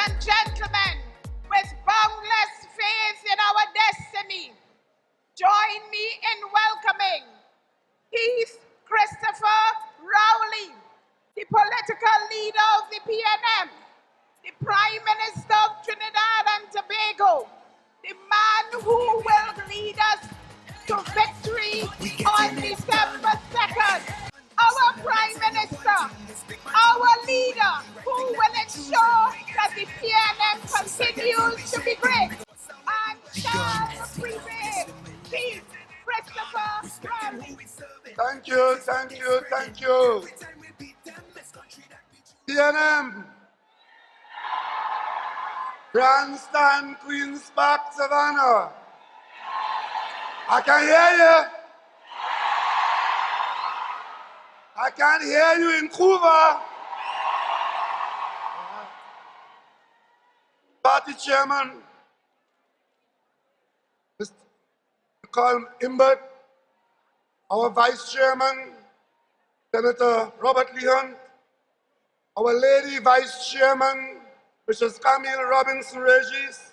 and gentlemen, with boundless faith in our destiny, join me in welcoming Keith Christopher Rowley, the political leader of the PNM, the Prime Minister of Trinidad and Tobago, the man who will lead us to victory on December 2nd. Our Prime Minister, our leader, who will ensure that the PNM continues to be great and shall prevail. Keith Christopher Rowley. Thank you, thank you, thank you. PNM, Grandstand, Queen's Park, Savannah. I can hear you. I can't hear you in Cuba. Party Chairman, Mr. Carl Imbert, our Vice Chairman, Senator Robert Leon, our Lady Vice Chairman, Mrs. Camille Robinson-Regis,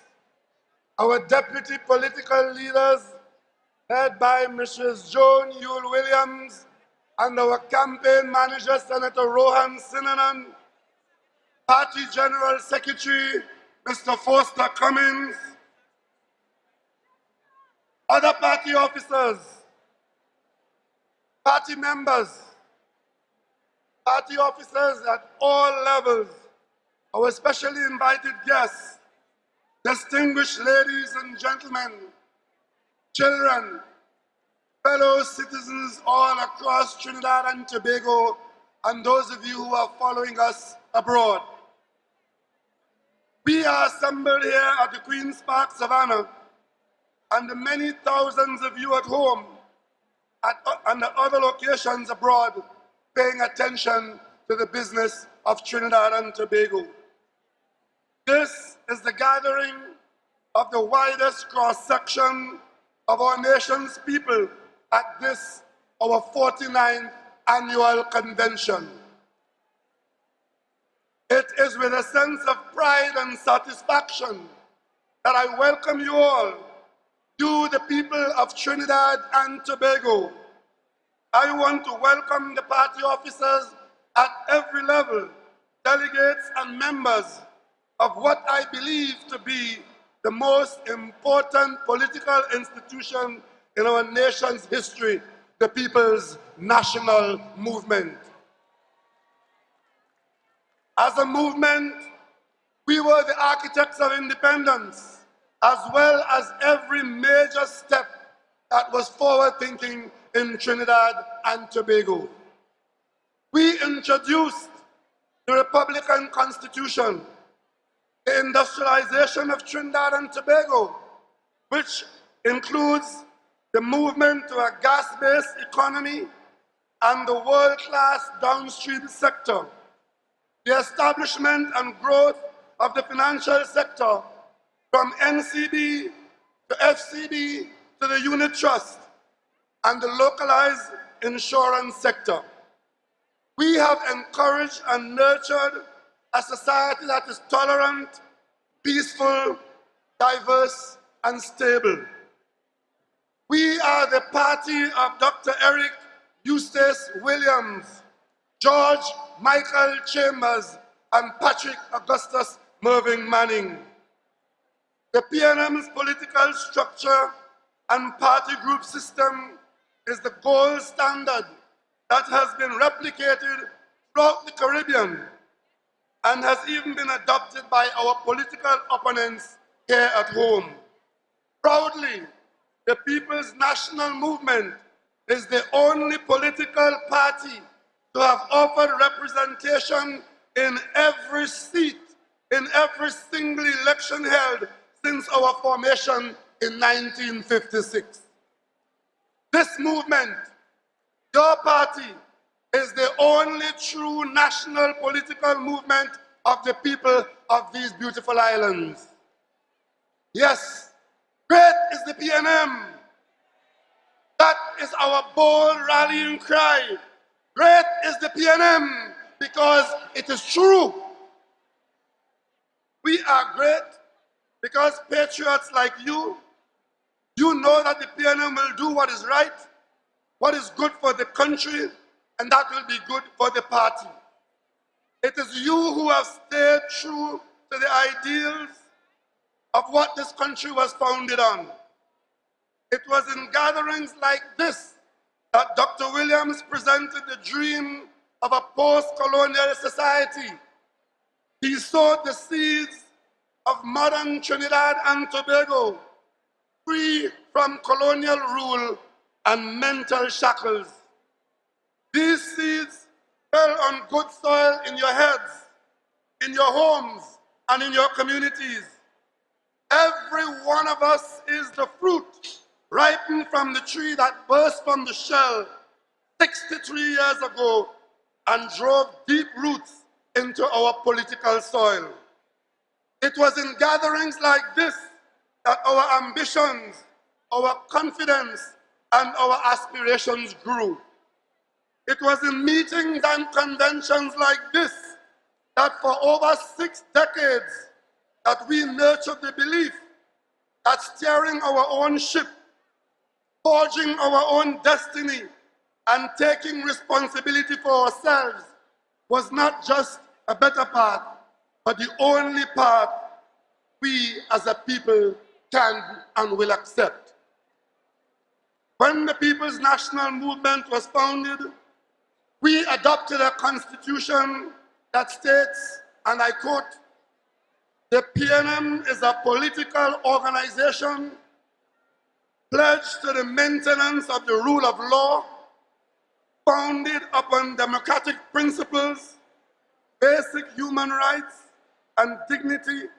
our Deputy Political Leaders, led by Mrs. Joan Yule Williams, and our Campaign Manager, Senator Rohan Sinanan, Party General Secretary, Mr. Foster Cummins, other party officers, party members, party officers at all levels, our specially invited guests, distinguished ladies and gentlemen, children, fellow citizens all across Trinidad and Tobago, and those of you who are following us abroad. We are assembled here at the Queen's Park, Savannah, and the many thousands of you at home and at other locations abroad paying attention to the business of Trinidad and Tobago. This is the gathering of the widest cross-section of our nation's people at this, our 49th annual convention. It is with a sense of pride and satisfaction that I welcome you all, you the people of Trinidad and Tobago. I want to welcome the party officers at every level, delegates and members of what I believe to be the most important political institution in our nation's history, the People's National Movement. As a movement, we were the architects of independence, as well as every major step that was forward-thinking in Trinidad and Tobago. We introduced the Republican Constitution, the industrialization of Trinidad and Tobago, which includes the movement to a gas-based economy and the world-class downstream sector, the establishment and growth of the financial sector from NCB to FCB to the unit trust and the localized insurance sector. We have encouraged and nurtured a society that is tolerant, peaceful, diverse, and stable. We are the party of Dr. Eric Eustace Williams, George Michael Chambers, and Patrick Augustus Mervyn Manning. The PNM's political structure and party group system is the gold standard that has been replicated throughout the Caribbean and has even been adopted by our political opponents here at home. Proudly, the People's National Movement is the only political party to have offered representation in every seat, in every single election held since our formation in 1956. This movement, your party, is the only true national political movement of the people of these beautiful islands. Yes, great is the PNM. That is our bold rallying cry. Great is the PNM because it is true. We are great because patriots like you know that the PNM will do what is right, what is good for the country, and that will be good for the party. It is you who have stayed true to the ideals of what this country was founded on. It was in gatherings like this that Dr. Williams presented the dream of a post-colonial society. He sowed the seeds of modern Trinidad and Tobago, free from colonial rule and mental shackles. These seeds fell on good soil in your heads, in your homes, and in your communities. Every one of us is the fruit ripened from the tree that burst from the shell 63 years ago and drove deep roots into our political soil. It was in gatherings like this that our ambitions, our confidence, and our aspirations grew. It was in meetings and conventions like this that for over 6 decades that we nurtured the belief that steering our own ship, forging our own destiny, and taking responsibility for ourselves was not just a better path, but the only path we as a people can and will accept. When the People's National Movement was founded, we adopted a constitution that states, and I quote, "The PNM is a political organization pledged to the maintenance of the rule of law, founded upon democratic principles, basic human rights and dignity,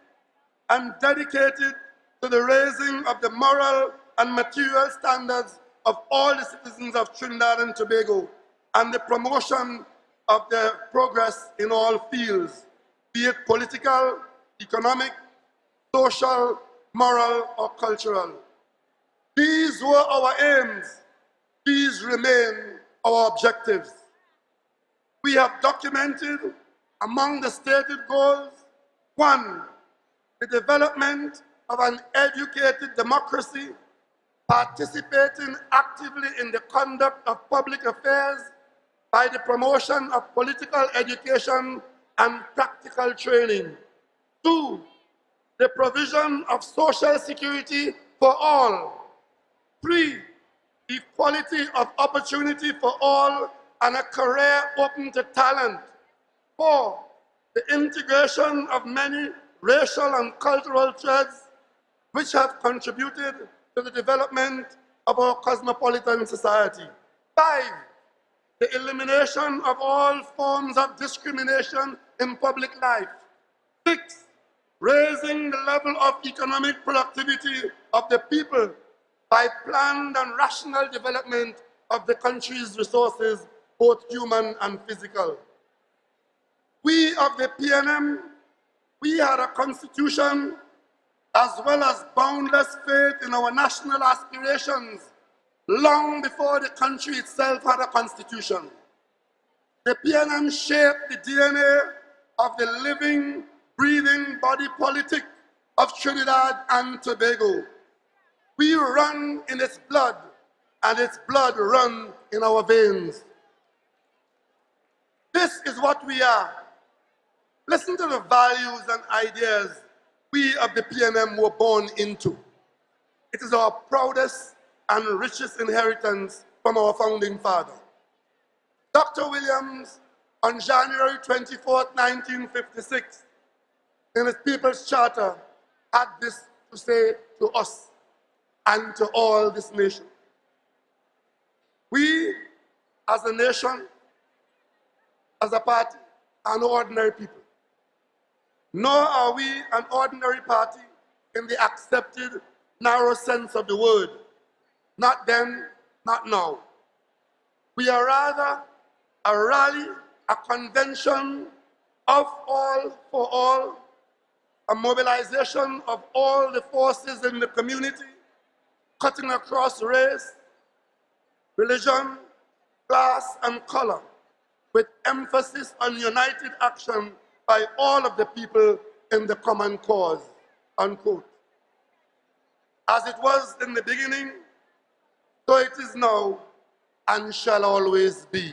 and dedicated to the raising of the moral and material standards of all the citizens of Trinidad and Tobago, and the promotion of their progress in all fields, be it political, economic, social, moral, or cultural." These were our aims. These remain our objectives. We have documented among the stated goals, 1, the development of an educated democracy, participating actively in the conduct of public affairs by the promotion of political education and practical training. 2, the provision of social security for all. 3, equality of opportunity for all and a career open to talent. 4, the integration of many racial and cultural threads which have contributed to the development of our cosmopolitan society. 5, the elimination of all forms of discrimination in public life. 6, raising the level of economic productivity of the people by planned and rational development of the country's resources, both human and physical. We of the PNM, we had a constitution as well as boundless faith in our national aspirations long before the country itself had a constitution. The PNM shaped the DNA of the living, breathing body politic of Trinidad and Tobago. We run in its blood, and its blood runs in our veins. This is what we are. Listen to the values and ideas we of the PNM were born into. It is our proudest and richest inheritance from our founding father. Dr. Williams, on January 24, 1956, in his People's Charter, had this to say to us and to all this nation. We, as a nation, as a party, are no ordinary people. Nor are we an ordinary party in the accepted narrow sense of the word. Not then, not now. We are rather a rally, a convention of all for all, a mobilization of all the forces in the community, cutting across race, religion, class, and color, with emphasis on united action by all of the people in the common cause, unquote. As it was in the beginning, so it is now, and shall always be.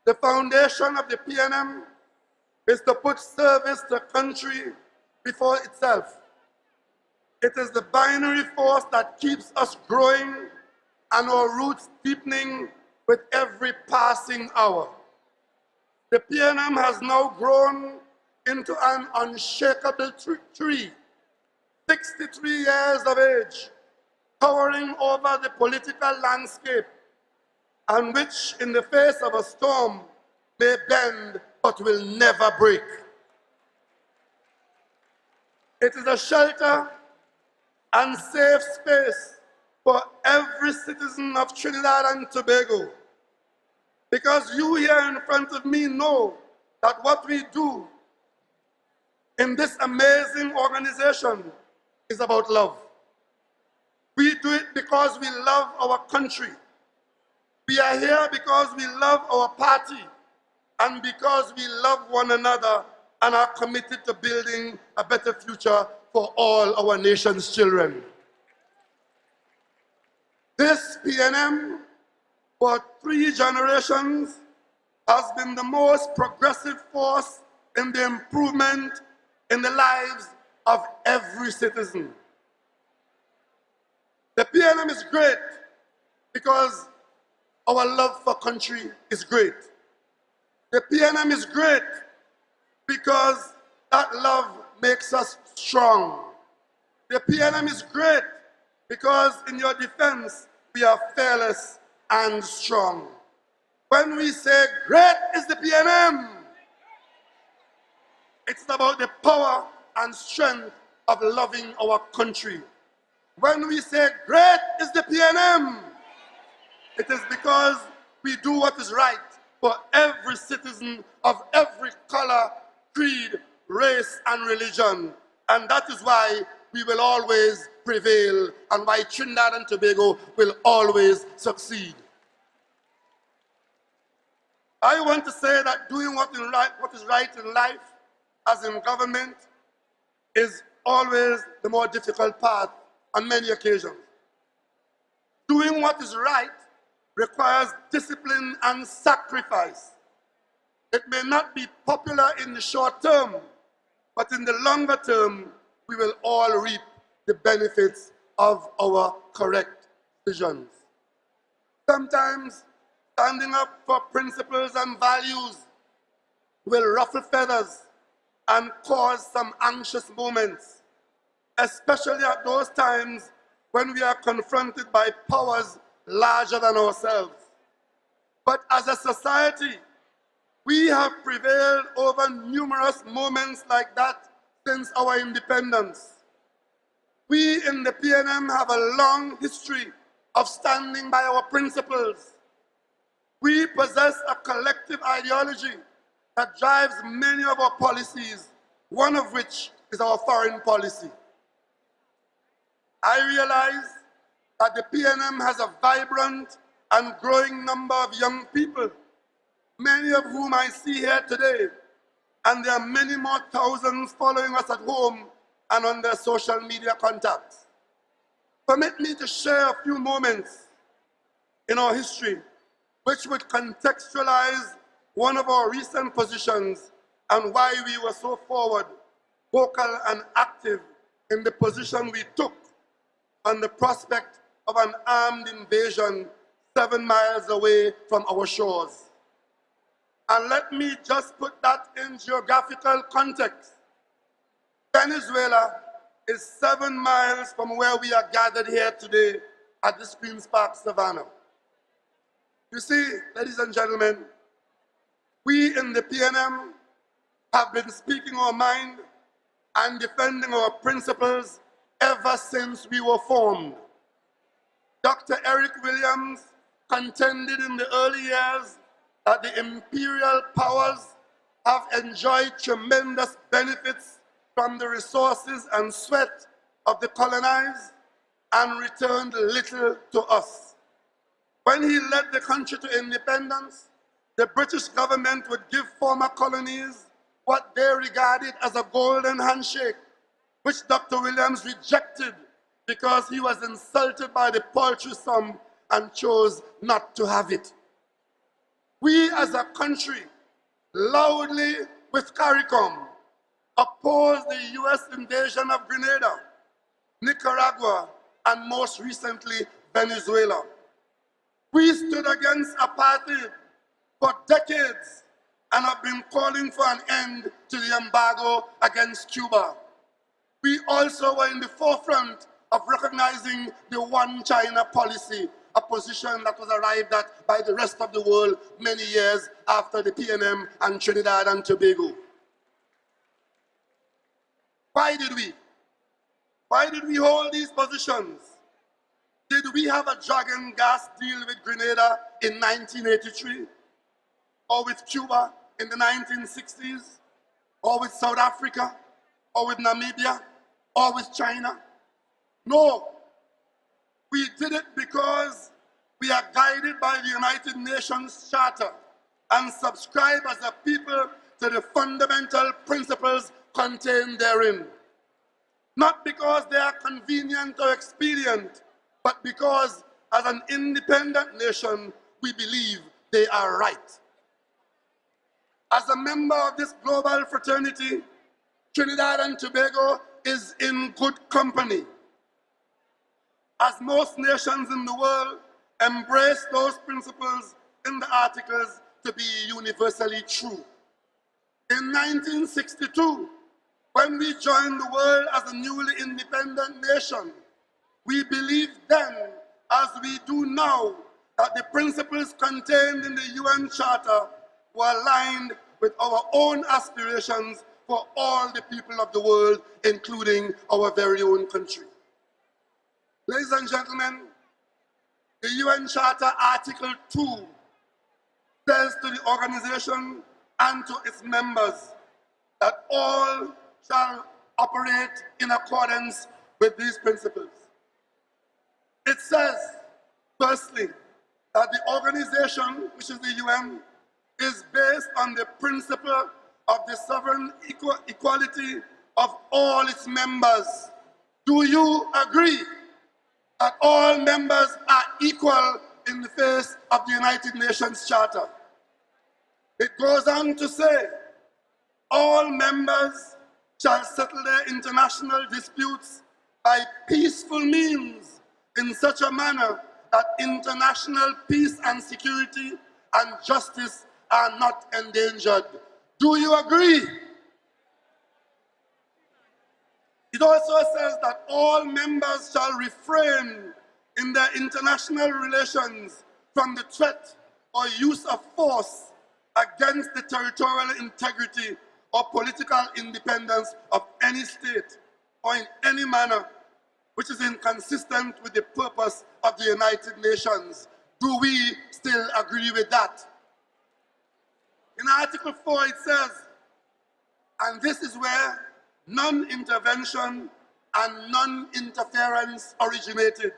The foundation of the PNM is to put service to country before itself. It is the binary force that keeps us growing and our roots deepening with every passing hour. The PNM has now grown into an unshakable tree, 63 years of age, towering over the political landscape, and which, in the face of a storm, may bend but will never break. It is a shelter and safe space for every citizen of Trinidad and Tobago. Because you here in front of me know that what we do in this amazing organization is about love. We do it because we love our country. We are here because we love our party and because we love one another and are committed to building a better future for all our nation's children. This PNM, for 3 generations, has been the most progressive force in the improvement in the lives of every citizen. The PNM is great because our love for country is great. The PNM is great because that love makes us strong. The PNM is great because in your defense, we are fearless and strong. When we say great is the PNM, it's about the power and strength of loving our country. When we say great is the PNM, it is because we do what is right for every citizen of every color, creed, race, and religion. And that is why we will always prevail and why Trinidad and Tobago will always succeed. I want to say that doing what is right in life, as in government, is always the more difficult path on many occasions. Doing what is right requires discipline and sacrifice. It may not be popular in the short term, but in the longer term, we will all reap the benefits of our correct decisions. Sometimes standing up for principles and values will ruffle feathers and cause some anxious moments, especially at those times when we are confronted by powers larger than ourselves. But as a society, we have prevailed over numerous moments like that since our independence. We in the PNM have a long history of standing by our principles. We possess a collective ideology that drives many of our policies, one of which is our foreign policy. I realize that the PNM has a vibrant and growing number of young people, many of whom I see here today, and there are many more thousands following us at home and on their social media contacts. Permit me to share a few moments in our history which would contextualize one of our recent positions and why we were so forward, vocal, and active in the position we took on the prospect of an armed invasion 7 miles away from our shores. And let me just put that in geographical context. Venezuela is 7 miles from where we are gathered here today at the Queen's Park Savannah. You see, ladies and gentlemen, we in the PNM have been speaking our mind and defending our principles ever since we were formed. Dr. Eric Williams contended in the early years that the imperial powers have enjoyed tremendous benefits from the resources and sweat of the colonized and returned little to us. When he led the country to independence, the British government would give former colonies what they regarded as a golden handshake, which Dr. Williams rejected because he was insulted by the paltry sum and chose not to have it. We as a country, loudly with CARICOM, opposed the US invasion of Grenada, Nicaragua, and most recently, Venezuela. We stood against apartheid for decades and have been calling for an end to the embargo against Cuba. We also were in the forefront of recognizing the One China policy, a position that was arrived at by the rest of the world many years after the PNM and Trinidad and Tobago. Why did we? Why did we hold these positions? Did we have a dragon gas deal with Grenada in 1983? Or with Cuba in the 1960s? Or with South Africa? Or with Namibia? Or with China? No. We did it because we are guided by the United Nations Charter and subscribe as a people to the fundamental principles contained therein. Not because they are convenient or expedient, but because as an independent nation, we believe they are right. As a member of this global fraternity, Trinidad and Tobago is in good company, as most nations in the world embrace those principles in the Articles to be universally true. In 1962, when we joined the world as a newly independent nation, we believed then, as we do now, that the principles contained in the UN Charter were aligned with our own aspirations for all the people of the world, including our very own country. Ladies and gentlemen, the UN Charter Article 2 says to the organization and to its members that all shall operate in accordance with these principles. It says, firstly, that the organization, which is the UN, is based on the principle of the sovereign equality of all its members. Do you agree that all members are equal in the face of the United Nations Charter? It goes on to say, all members shall settle their international disputes by peaceful means in such a manner that international peace and security and justice are not endangered. Do you agree? It also says that all members shall refrain in their international relations from the threat or use of force against the territorial integrity or political independence of any state or in any manner which is inconsistent with the purpose of the United Nations. Do we still agree with that? In Article 4 it says, and this is where non-intervention and non-interference originated.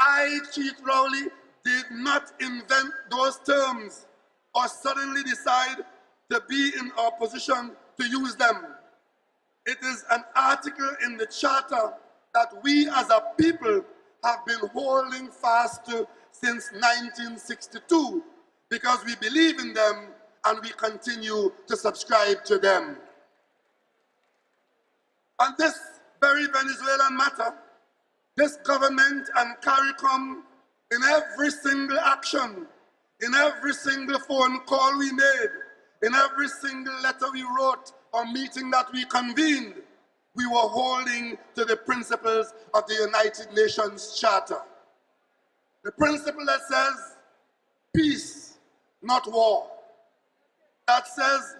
I, Chief Rowley, did not invent those terms or suddenly decide to be in our position to use them. It is an article in the Charter that we as a people have been holding fast to since 1962 because we believe in them and we continue to subscribe to them. On this very Venezuelan matter, this government and CARICOM, in every single action, in every single phone call we made, in every single letter we wrote or meeting that we convened, we were holding to the principles of the United Nations Charter. The principle that says peace, not war. That says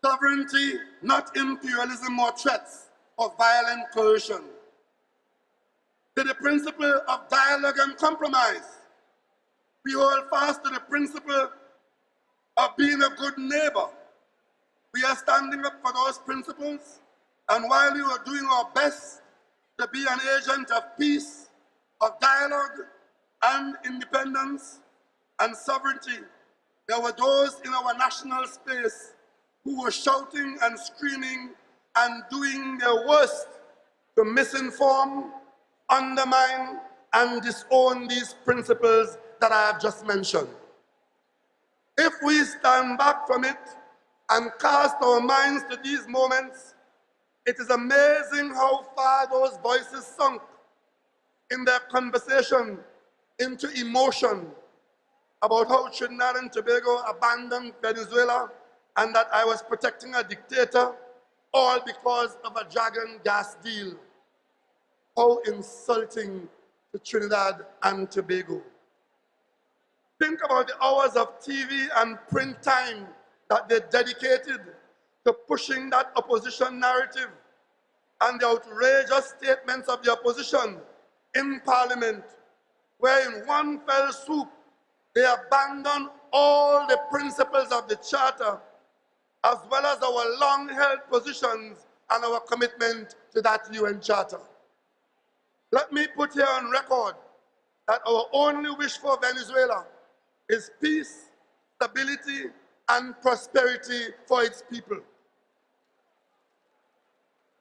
sovereignty, not imperialism or threats or violent coercion. To the principle of dialogue and compromise. We hold fast to the principle of being a good neighbor. We are standing up for those principles, and while we were doing our best to be an agent of peace, of dialogue, and independence and sovereignty, there were those in our national space who were shouting and screaming and doing their worst to misinform, undermine, and disown these principles that I have just mentioned. If we stand back from it and cast our minds to these moments, it is amazing how far those voices sunk in their conversation into emotion about how Trinidad and Tobago abandoned Venezuela and that I was protecting a dictator, all because of a dragon gas deal. How insulting to Trinidad and Tobago. Think about the hours of TV and print time that they dedicated to pushing that opposition narrative and the outrageous statements of the opposition in Parliament, where in one fell swoop, they abandoned all the principles of the Charter, as well as our long-held positions and our commitment to that UN Charter. Let me put here on record that our only wish for Venezuela is peace, stability, and prosperity for its people.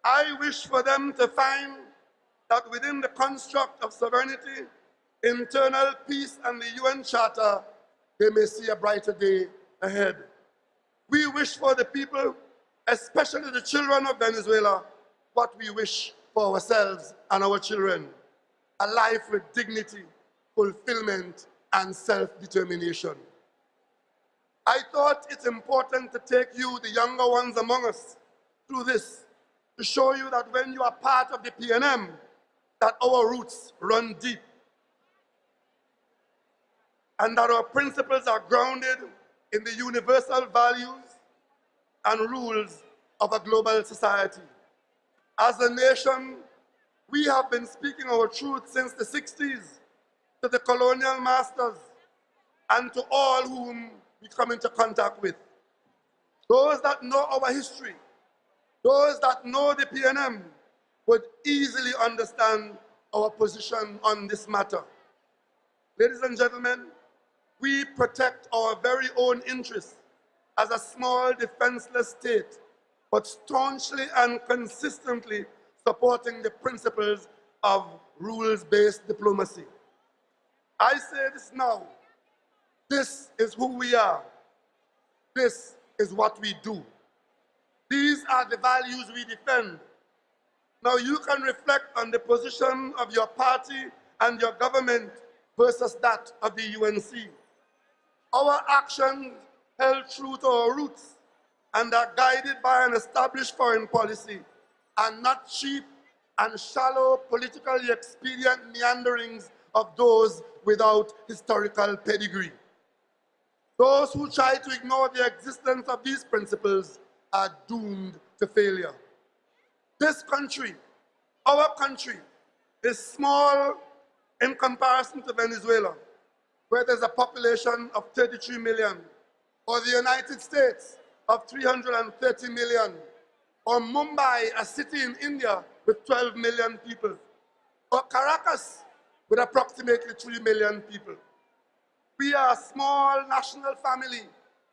I wish for them to find that within the construct of sovereignty, internal peace, and the UN Charter, they may see a brighter day ahead. We wish for the people, especially the children of Venezuela, what we wish for ourselves and our children: a life with dignity, fulfillment, and self-determination. I thought it's important to take you, the younger ones among us, through this, to show you that when you are part of the PNM, that our roots run deep, and that our principles are grounded in the universal values and rules of a global society. As a nation, we have been speaking our truth since the 60s to the colonial masters and to all whom we come into contact with. Those that know our history, those that know the PNM, would easily understand our position on this matter. Ladies and gentlemen, we protect our very own interests as a small, defenseless state, but staunchly and consistently supporting the principles of rules-based diplomacy. I say this now. This is who we are. This is what we do. These are the values we defend. Now you can reflect on the position of your party and your government versus that of the UNC. Our actions held true to our roots and are guided by an established foreign policy and not cheap and shallow politically expedient meanderings of those without historical pedigree. Those who try to ignore the existence of these principles are doomed to failure. This country, our country, is small in comparison to Venezuela, where there's a population of 33 million, or the United States of 330 million, or Mumbai, a city in India with 12 million people, or Caracas with approximately 3 million people. We are a small national family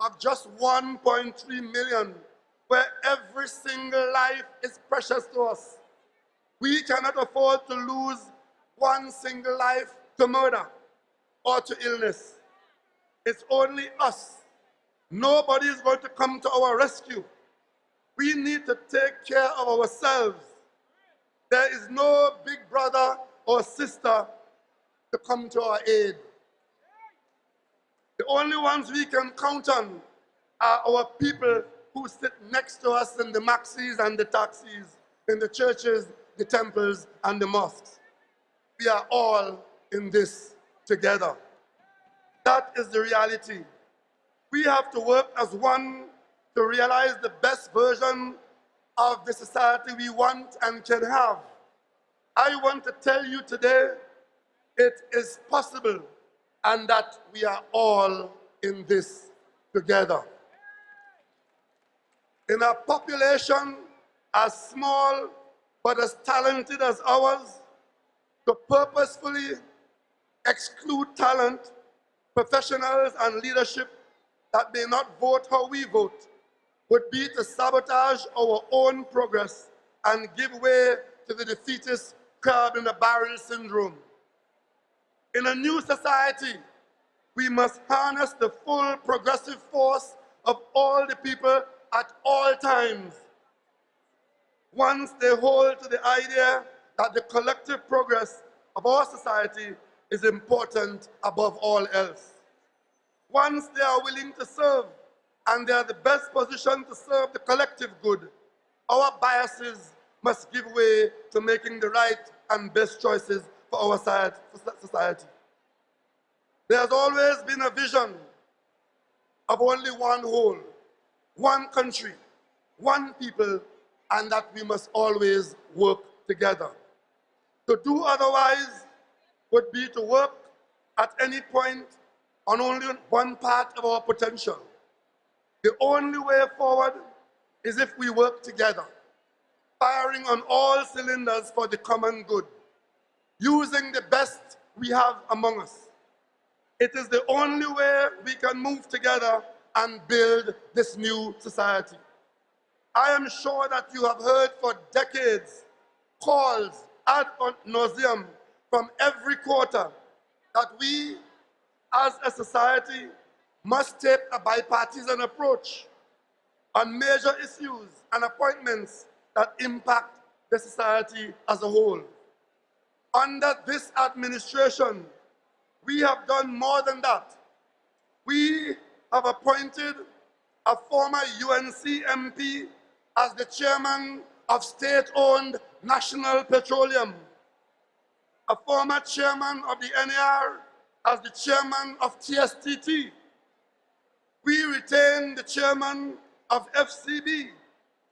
of just 1.3 million, where every single life is precious to us. We cannot afford to lose one single life to murder or to illness. It's only us. Nobody is going to come to our rescue. We need to take care of ourselves. There is no big brother or sister to come to our aid. The only ones we can count on are our people who sit next to us in the maxis and the taxis, in the churches, the temples, and the mosques. We are all in this together. That is the reality. We have to work as one to realize the best version of the society we want and can have. I want to tell you today, it is possible, and that we are all in this together. In a population as small but as talented as ours, to purposefully exclude talent, professionals, and leadership that may not vote how we vote would be to sabotage our own progress and give way to the defeatist crab in the barrel syndrome. In a new society, we must harness the full progressive force of all the people at all times. Once they hold to the idea that the collective progress of our society is important above all else. Once they are willing to serve and they are the best position to serve the collective good, our biases must give way to making the right and best choices for our society. There has always been a vision of only one whole, one country, one people, and that we must always work together. To do otherwise would be to work at any point on only one part of our potential. The only way forward is if we work together, firing on all cylinders for the common good, using the best we have among us. It is the only way we can move together and build this new society. I am sure that you have heard for decades calls ad nauseum from every quarter that we as a society must take a bipartisan approach on major issues and appointments that impact the society as a whole. Under this administration, we have done more than that. We have appointed a former UNC MP as the chairman of state-owned National Petroleum, a former chairman of the NAR as the chairman of TSTT. We retained the chairman of FCB,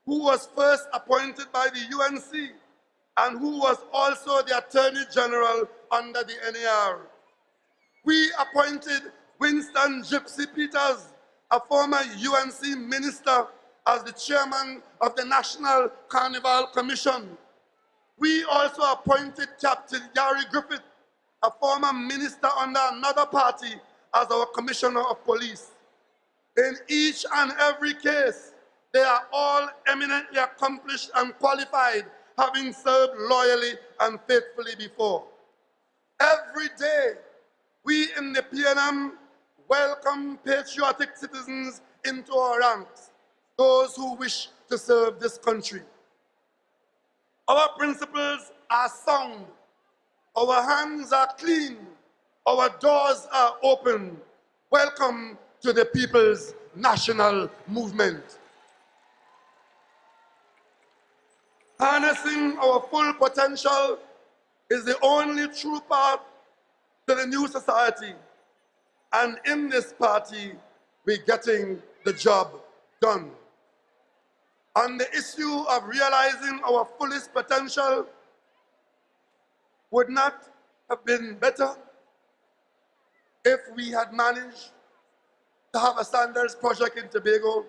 who was first appointed by the UNC and who was also the Attorney General under the NAR. We appointed Winston Gypsy Peters, a former UNC minister, as the chairman of the National Carnival Commission. We also appointed Captain Gary Griffith, a former minister under another party, as our commissioner of police. In each and every case, they are all eminently accomplished and qualified, having served loyally and faithfully before. Every day, we in the PNM welcome patriotic citizens into our ranks, those who wish to serve this country. Our principles are sound, our hands are clean, our doors are open. Welcome to the People's National Movement. Harnessing our full potential is the only true path to the new society. And in this party, we're getting the job done. On the issue of realizing our fullest potential, would not have been better if we had managed to have a Sanders project in Tobago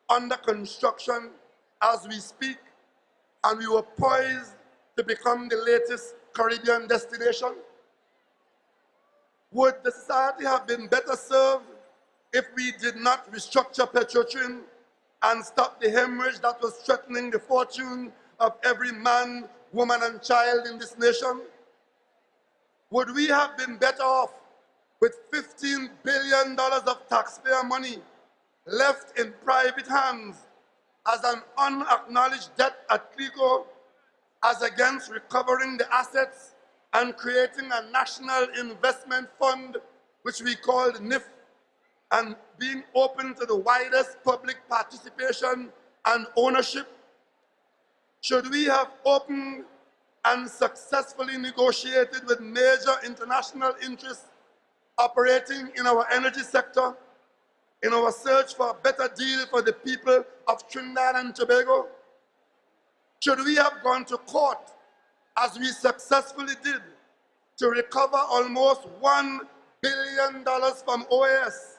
under construction as we speak, and we were poised to become the latest Caribbean destination? Would the society have been better served if we did not restructure Petrotrin and stop the hemorrhage that was threatening the fortune of every man, woman, and child in this nation? Would we have been better off with $15 billion of taxpayer money left in private hands as an unacknowledged debt at CLICO, as against recovering the assets and creating a national investment fund, which we called NIF, and being open to the widest public participation and ownership? Should we have opened and successfully negotiated with major international interests operating in our energy sector in our search for a better deal for the people of Trinidad and Tobago? Should we have gone to court, as we successfully did, to recover almost $1 billion from OAS,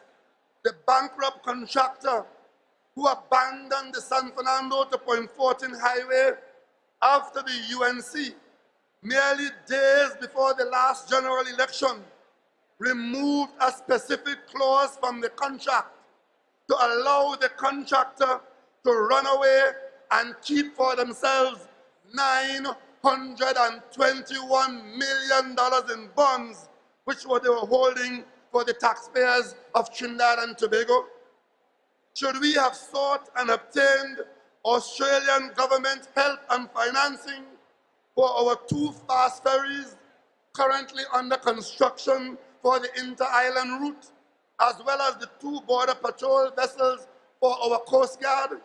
the bankrupt contractor who abandoned the San Fernando to Point Fortin highway after the UNC, merely days before the last general election, removed a specific clause from the contract to allow the contractor to run away and keep for themselves $921 million in bonds, which what they were holding for the taxpayers of Trinidad and Tobago? Should we have sought and obtained Australian government help and financing for our 2 fast ferries currently under construction for the inter-island route, as well as the 2 border patrol vessels for our Coast Guard?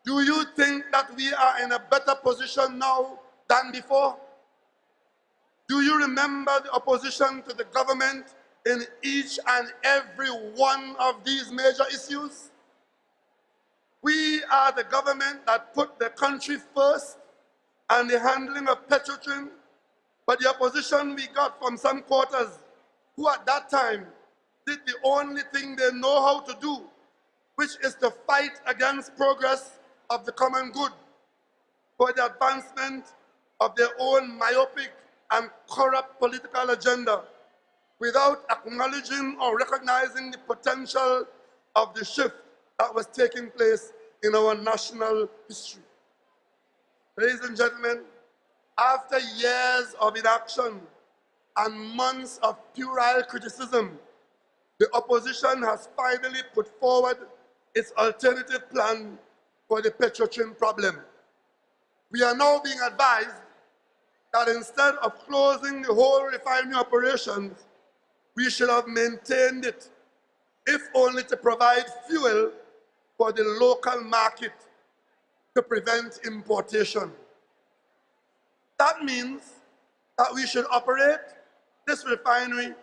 Do you think that we are in a better position now than before? Do you remember the opposition to the government in each and every one of these major issues? We are the government that put the country first and the handling of Petrotrin, but the opposition we got from some quarters who at that time did the only thing they know how to do, which is to fight against progress of the common good for the advancement of their own myopic and corrupt political agenda, without acknowledging or recognizing the potential of the shift that was taking place in our national history. Ladies and gentlemen, after years of inaction and months of puerile criticism, the opposition has finally put forward its alternative plan for the Petrotrin problem. We are now being advised that instead of closing the whole refinery operations, we should have maintained it, if only to provide fuel for the local market to prevent importation. That means that we should operate this refinery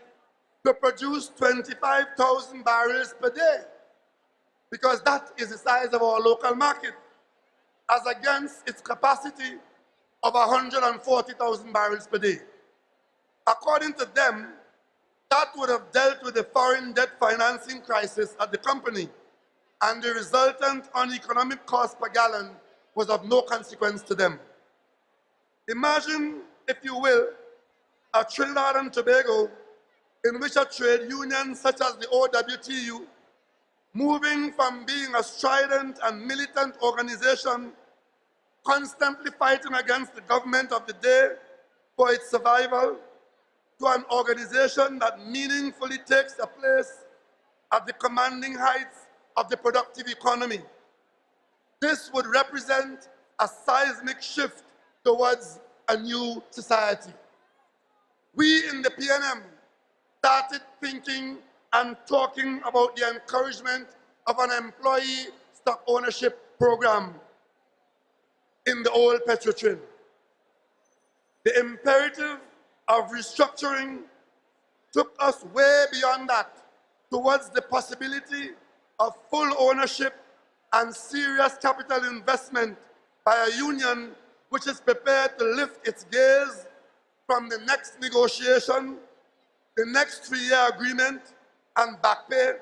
to produce 25,000 barrels per day, because that is the size of our local market, as against its capacity of 140,000 barrels per day. According to them, that would have dealt with the foreign debt financing crisis at the company, and the resultant uneconomic cost per gallon was of no consequence to them. Imagine, if you will, a Trinidad and Tobago in which a trade union such as the OWTU, moving from being a strident and militant organization constantly fighting against the government of the day for its survival, to an organization that meaningfully takes a place at the commanding heights of the productive economy. This would represent a seismic shift towards a new society. We in the PNM started thinking and talking about the encouragement of an employee stock ownership program in the old Petrotrin. The imperative of restructuring took us way beyond that, towards the possibility of full ownership and serious capital investment by a union which is prepared to lift its gaze from the next negotiation, the next 3-year agreement, and back pay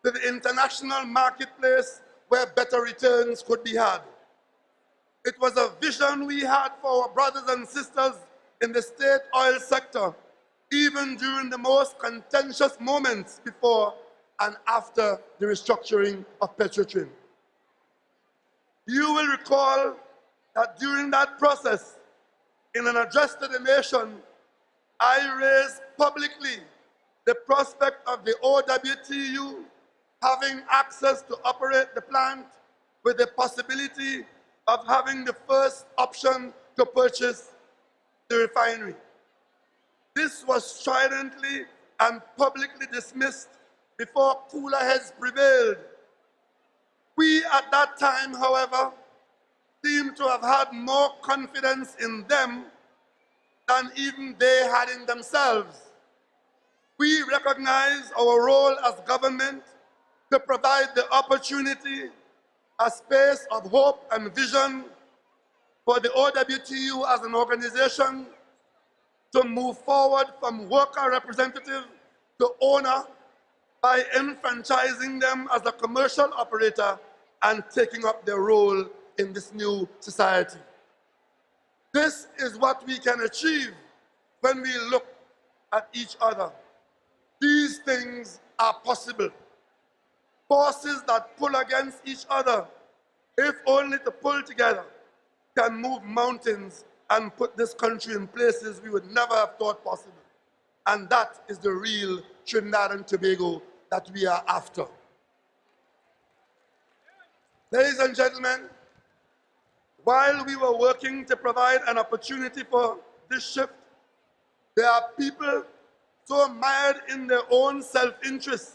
to the international marketplace where better returns could be had. It was a vision we had for our brothers and sisters in the state oil sector, even during the most contentious moments before and after the restructuring of Petrotrin. You will recall that during that process, in an address to the nation, I raised publicly the prospect of the OWTU having access to operate the plant, with the possibility of having the first option to purchase the refinery. This was stridently and publicly dismissed before cooler heads prevailed. We at that time, however, seemed to have had more confidence in them than even they had in themselves. We recognize our role as government to provide the opportunity, a space of hope and vision for the OWTU as an organization to move forward from worker representative to owner by enfranchising them as a commercial operator and taking up their role in this new society. This is what we can achieve when we look at each other. These things are possible. Forces that pull against each other, if only to pull together, can move mountains and put this country in places we would never have thought possible. And that is the real Trinidad and Tobago that we are after. Ladies and gentlemen, while we were working to provide an opportunity for this shift, there are people so mired in their own self-interest.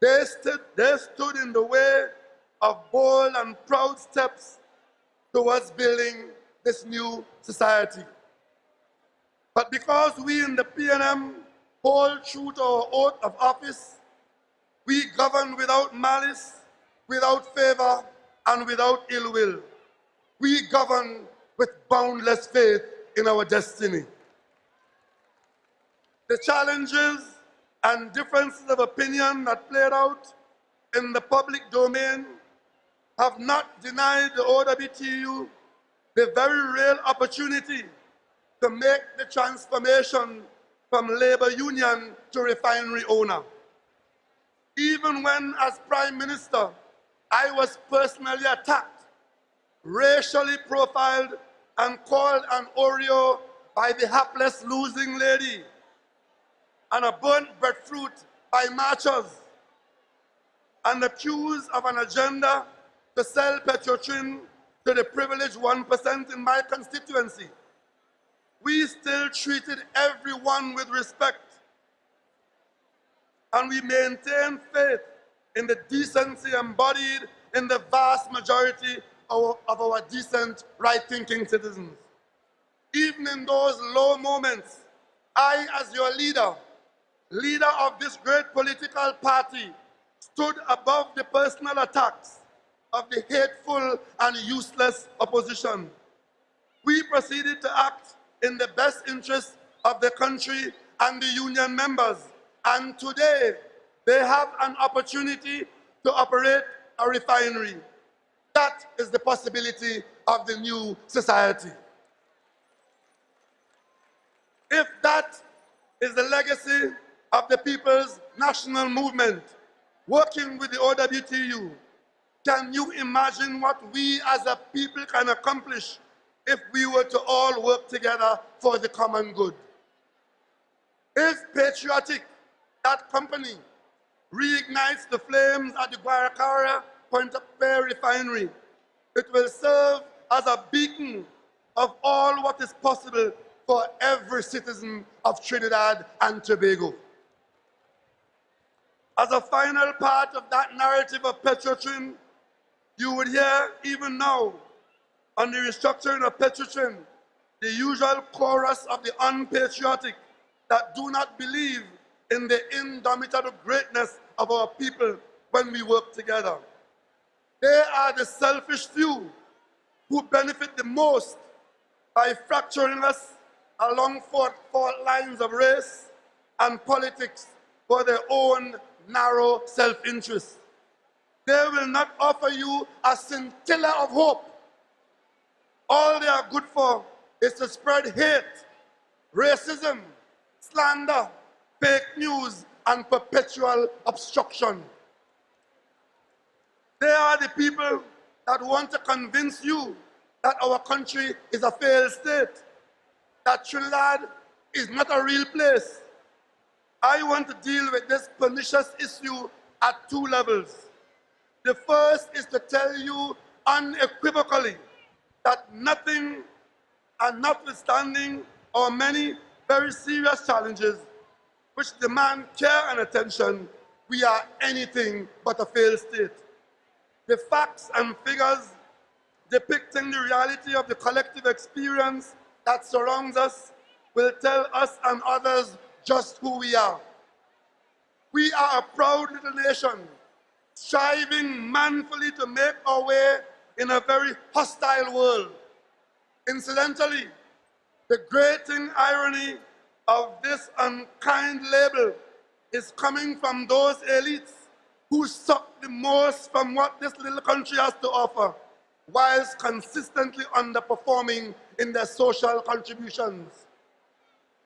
They stood in the way of bold and proud steps towards building this new society. But because we in the PNM hold true to our oath of office, we govern without malice, without favor, and without ill will. We govern with boundless faith in our destiny. The challenges and differences of opinion that played out in the public domain have not denied the OWTU the very real opportunity to make the transformation from labor union to refinery owner. Even when, as Prime Minister, I was personally attacked, racially profiled, and called an Oreo by the hapless losing lady, and a burnt breadfruit by marchers, and accused of an agenda to sell Petrotrin to the privileged 1% in my constituency. We still treated everyone with respect, and we maintained faith in the decency embodied in the vast majority of our decent, right-thinking citizens. Even in those low moments, I, as your leader of this great political party, stood above the personal attacks of the hateful and useless opposition. We proceeded to act in the best interest of the country and the union members. And today, they have an opportunity to operate a refinery. That is the possibility of the new society. If that is the legacy of the People's National Movement, working with the OWTU, can you imagine what we as a people can accomplish if we were to all work together for the common good? If Patriotic, that company, reignites the flames at the Guaracara Point-of-Pay refinery, it will serve as a beacon of all what is possible for every citizen of Trinidad and Tobago. As a final part of that narrative of Petrotrin, you would hear even now on the restructuring of Petrotrin the usual chorus of the unpatriotic that do not believe in the indomitable greatness of our people when we work together. They are the selfish few who benefit the most by fracturing us along fault lines of race and politics for their own narrow self-interest. They will not offer you a scintilla of hope. All they are good for is to spread hate, racism, slander, fake news, and perpetual obstruction. They are the people that want to convince you that our country is a failed state, that Trinidad is not a real place. I want to deal with this pernicious issue at two levels. The first is to tell you unequivocally that nothing and notwithstanding our many very serious challenges which demand care and attention, we are anything but a failed state. The facts and figures depicting the reality of the collective experience that surrounds us will tell us and others just who we are. We are a proud little nation, striving manfully to make our way in a very hostile world. Incidentally, the grating irony of this unkind label is coming from those elites who suck the most from what this little country has to offer, whilst consistently underperforming in their social contributions.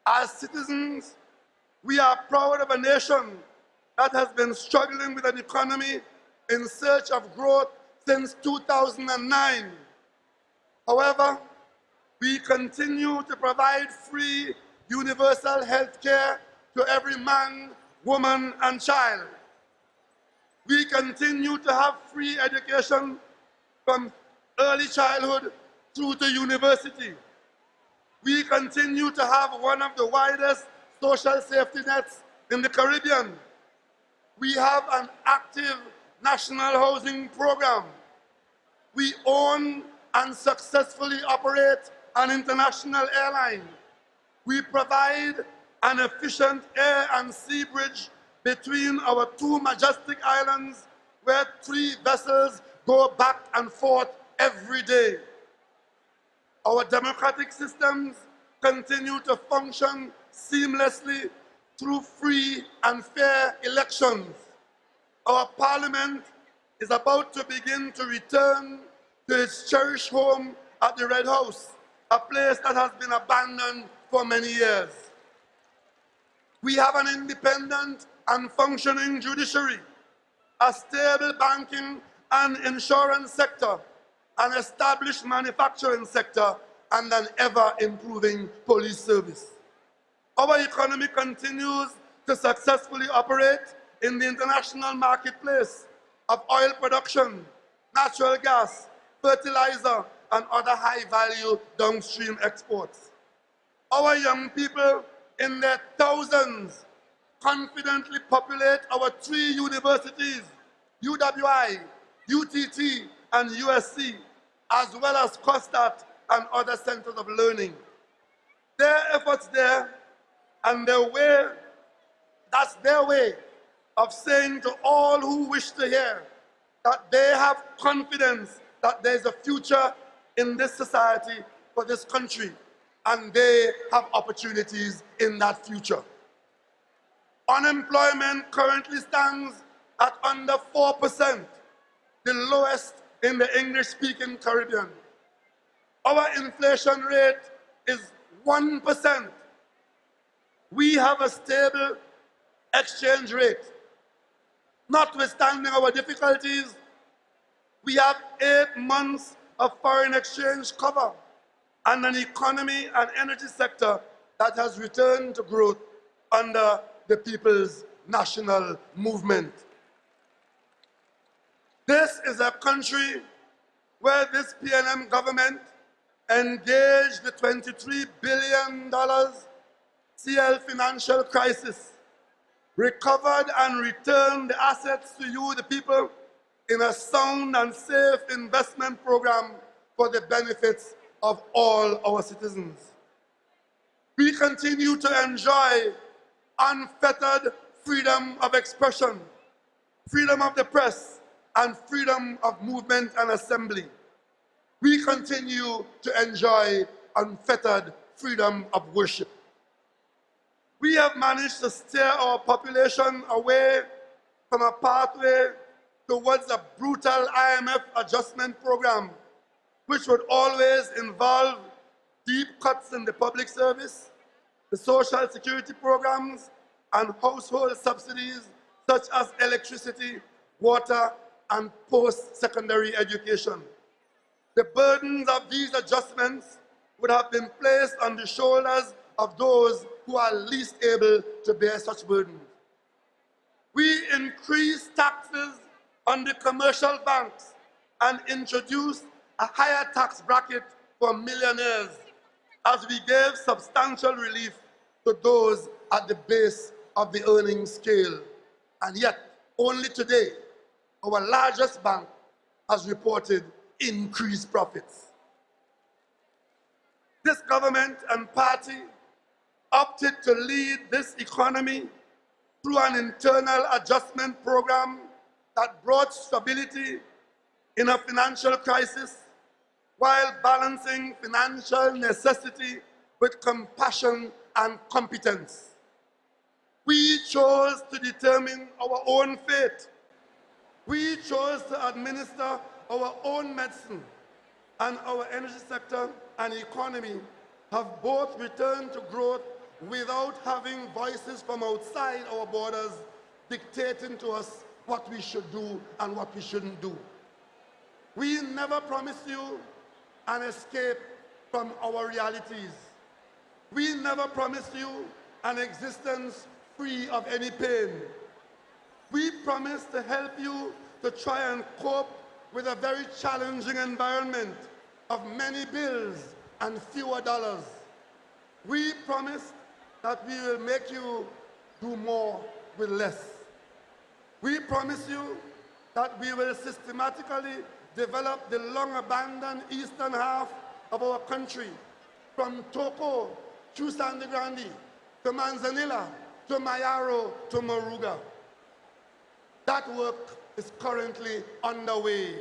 As citizens, we are proud of a nation that has been struggling with an economy in search of growth since 2009. However, we continue to provide free universal health care to every man, woman, and child. We continue to have free education from early childhood through to university. We continue to have one of the widest social safety nets in the Caribbean. We have an active national housing program. We own and successfully operate an international airline. We provide an efficient air and sea bridge between our two majestic islands where 3 vessels go back and forth every day. Our democratic systems continue to function seamlessly through free and fair elections. Our parliament is about to begin to return to its cherished home at the Red House, a place that has been abandoned for many years. We have an independent and functioning judiciary, a stable banking and insurance sector, an established manufacturing sector, and an ever-improving police service. Our economy continues to successfully operate in the international marketplace of oil production, natural gas, fertilizer, and other high-value downstream exports. Our young people in their thousands confidently populate our 3 universities, UWI, UTT, and USC, as well as COSTAT and other centers of learning. Their efforts there and that's their way of saying to all who wish to hear that they have confidence that there's a future in this society for this country, and they have opportunities in that future. Unemployment currently stands at under 4%, the lowest in the English-speaking Caribbean. Our inflation rate is 1%. We have a stable exchange rate. Notwithstanding our difficulties, we have 8 months of foreign exchange cover and an economy and energy sector that has returned to growth under the People's National Movement. This is a country where this PNM government engaged the $23 billion CL financial crisis, recovered and returned the assets to you, the people, in a sound and safe investment program for the benefits of all our citizens. We continue to enjoy unfettered freedom of expression, freedom of the press, and freedom of movement and assembly. We continue to enjoy unfettered freedom of worship. We have managed to steer our population away from a pathway towards a brutal IMF adjustment program, which would always involve deep cuts in the public service, the social security programs, and household subsidies such as electricity, water, and post-secondary education. The burdens of these adjustments would have been placed on the shoulders of those who are least able to bear such burdens. We increased taxes on the commercial banks and introduced a higher tax bracket for millionaires as we gave substantial relief to those at the base of the earning scale. And yet, only today, our largest bank has reported increased profits. This government and party opted to lead this economy through an internal adjustment program that brought stability in a financial crisis while balancing financial necessity with compassion and competence. We chose to determine our own fate. We chose to administer our own medicine, and our energy sector and economy have both returned to growth without having voices from outside our borders dictating to us what we should do and what we shouldn't do. We never promised you an escape from our realities. We never promised you an existence free of any pain. We promised to help you to try and cope with a very challenging environment of many bills and fewer dollars. We promised that we will make you do more with less. We promise you that we will systematically develop the long-abandoned eastern half of our country, from Toko to Sangre Grande, to Manzanilla, to Mayaro, to Moruga. That work is currently underway.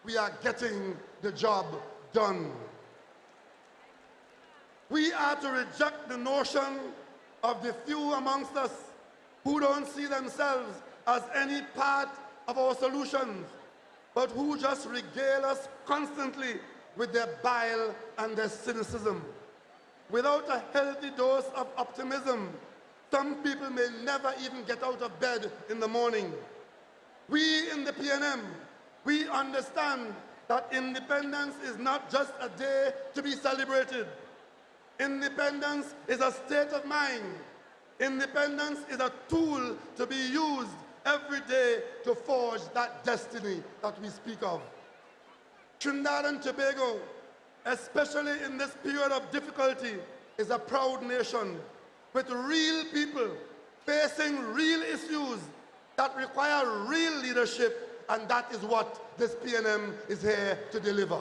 We are getting the job done. We are to reject the notion of the few amongst us who don't see themselves as any part of our solutions, but who just regale us constantly with their bile and their cynicism. Without a healthy dose of optimism, some people may never even get out of bed in the morning. We in the PNM, we understand that independence is not just a day to be celebrated. Independence is a state of mind. Independence is a tool to be used every day to forge that destiny that we speak of. Trinidad and Tobago, especially in this period of difficulty, is a proud nation with real people facing real issues that require real leadership, and that is what this PNM is here to deliver.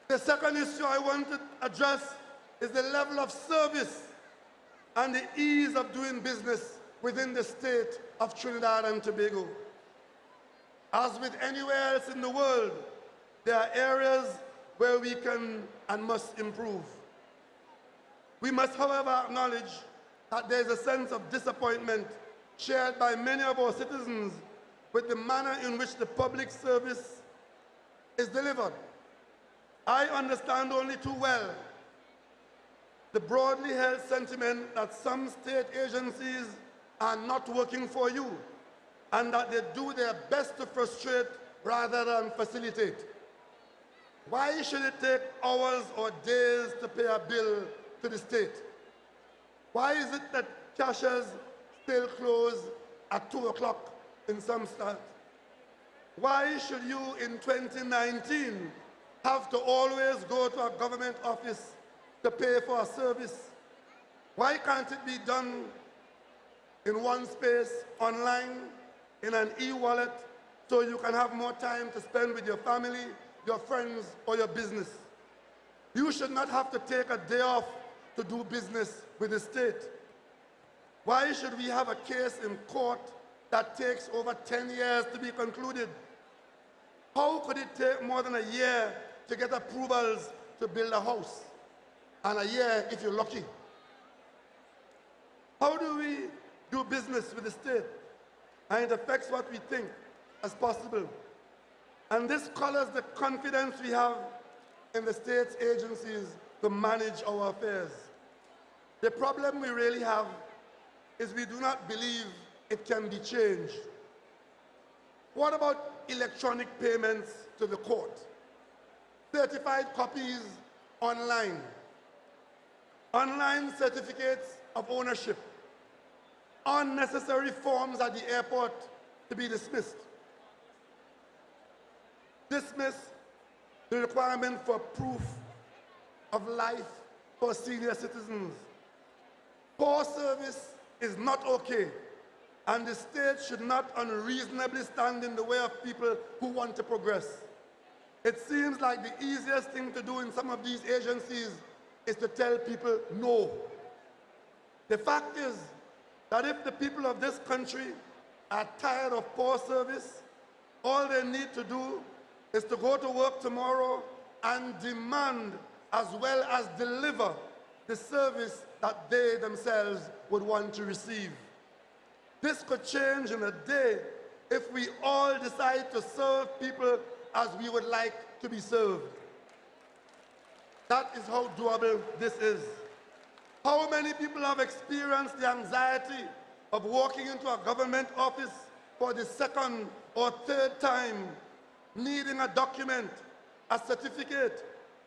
The second issue I want to address is the level of service and the ease of doing business within the state of Trinidad and Tobago. As with anywhere else in the world, there are areas where we can and must improve. We must, however, acknowledge that there is a sense of disappointment shared by many of our citizens with the manner in which the public service is delivered. I understand only too well the broadly held sentiment that some state agencies are not working for you and that they do their best to frustrate rather than facilitate. Why should it take hours or days to pay a bill to the state? Why is it that cashiers still close at 2 o'clock in some states? Why should you in 2019 have to always go to a government office to pay for a service? Why can't it be done in one space, online, in an e-wallet, so you can have more time to spend with your family, your friends, or your business? You should not have to take a day off to do business with the state. Why should we have a case in court that takes over 10 years to be concluded? How could it take more than a year to get approvals to build a house, and a year if you're lucky? How do we do business with the state? And it affects what we think as possible. And this colors the confidence we have in the state's agencies to manage our affairs. The problem we really have is we do not believe it can be changed. What about electronic payments to the court? Certified copies online. Online certificates of ownership. Unnecessary forms at the airport to be dismissed. Dismiss the requirement for proof of life for senior citizens. Poor service is not okay, and the state should not unreasonably stand in the way of people who want to progress. It seems like the easiest thing to do in some of these agencies is to tell people no. The fact is that if the people of this country are tired of poor service, all they need to do is to go to work tomorrow and demand as well as deliver the service that they themselves would want to receive. This could change in a day if we all decide to serve people as we would like to be served. That is how doable this is. How many people have experienced the anxiety of walking into a government office for the second or third time, needing a document, a certificate,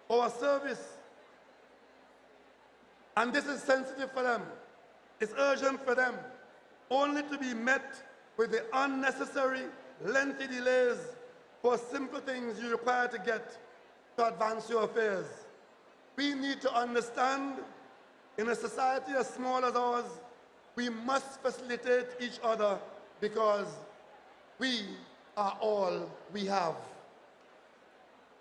or a service. And this is sensitive for them. It's urgent for them, only to be met with the unnecessary, lengthy delays for simple things you require to get to advance your affairs. We need to understand, in a society as small as ours, we must facilitate each other because we are all we have.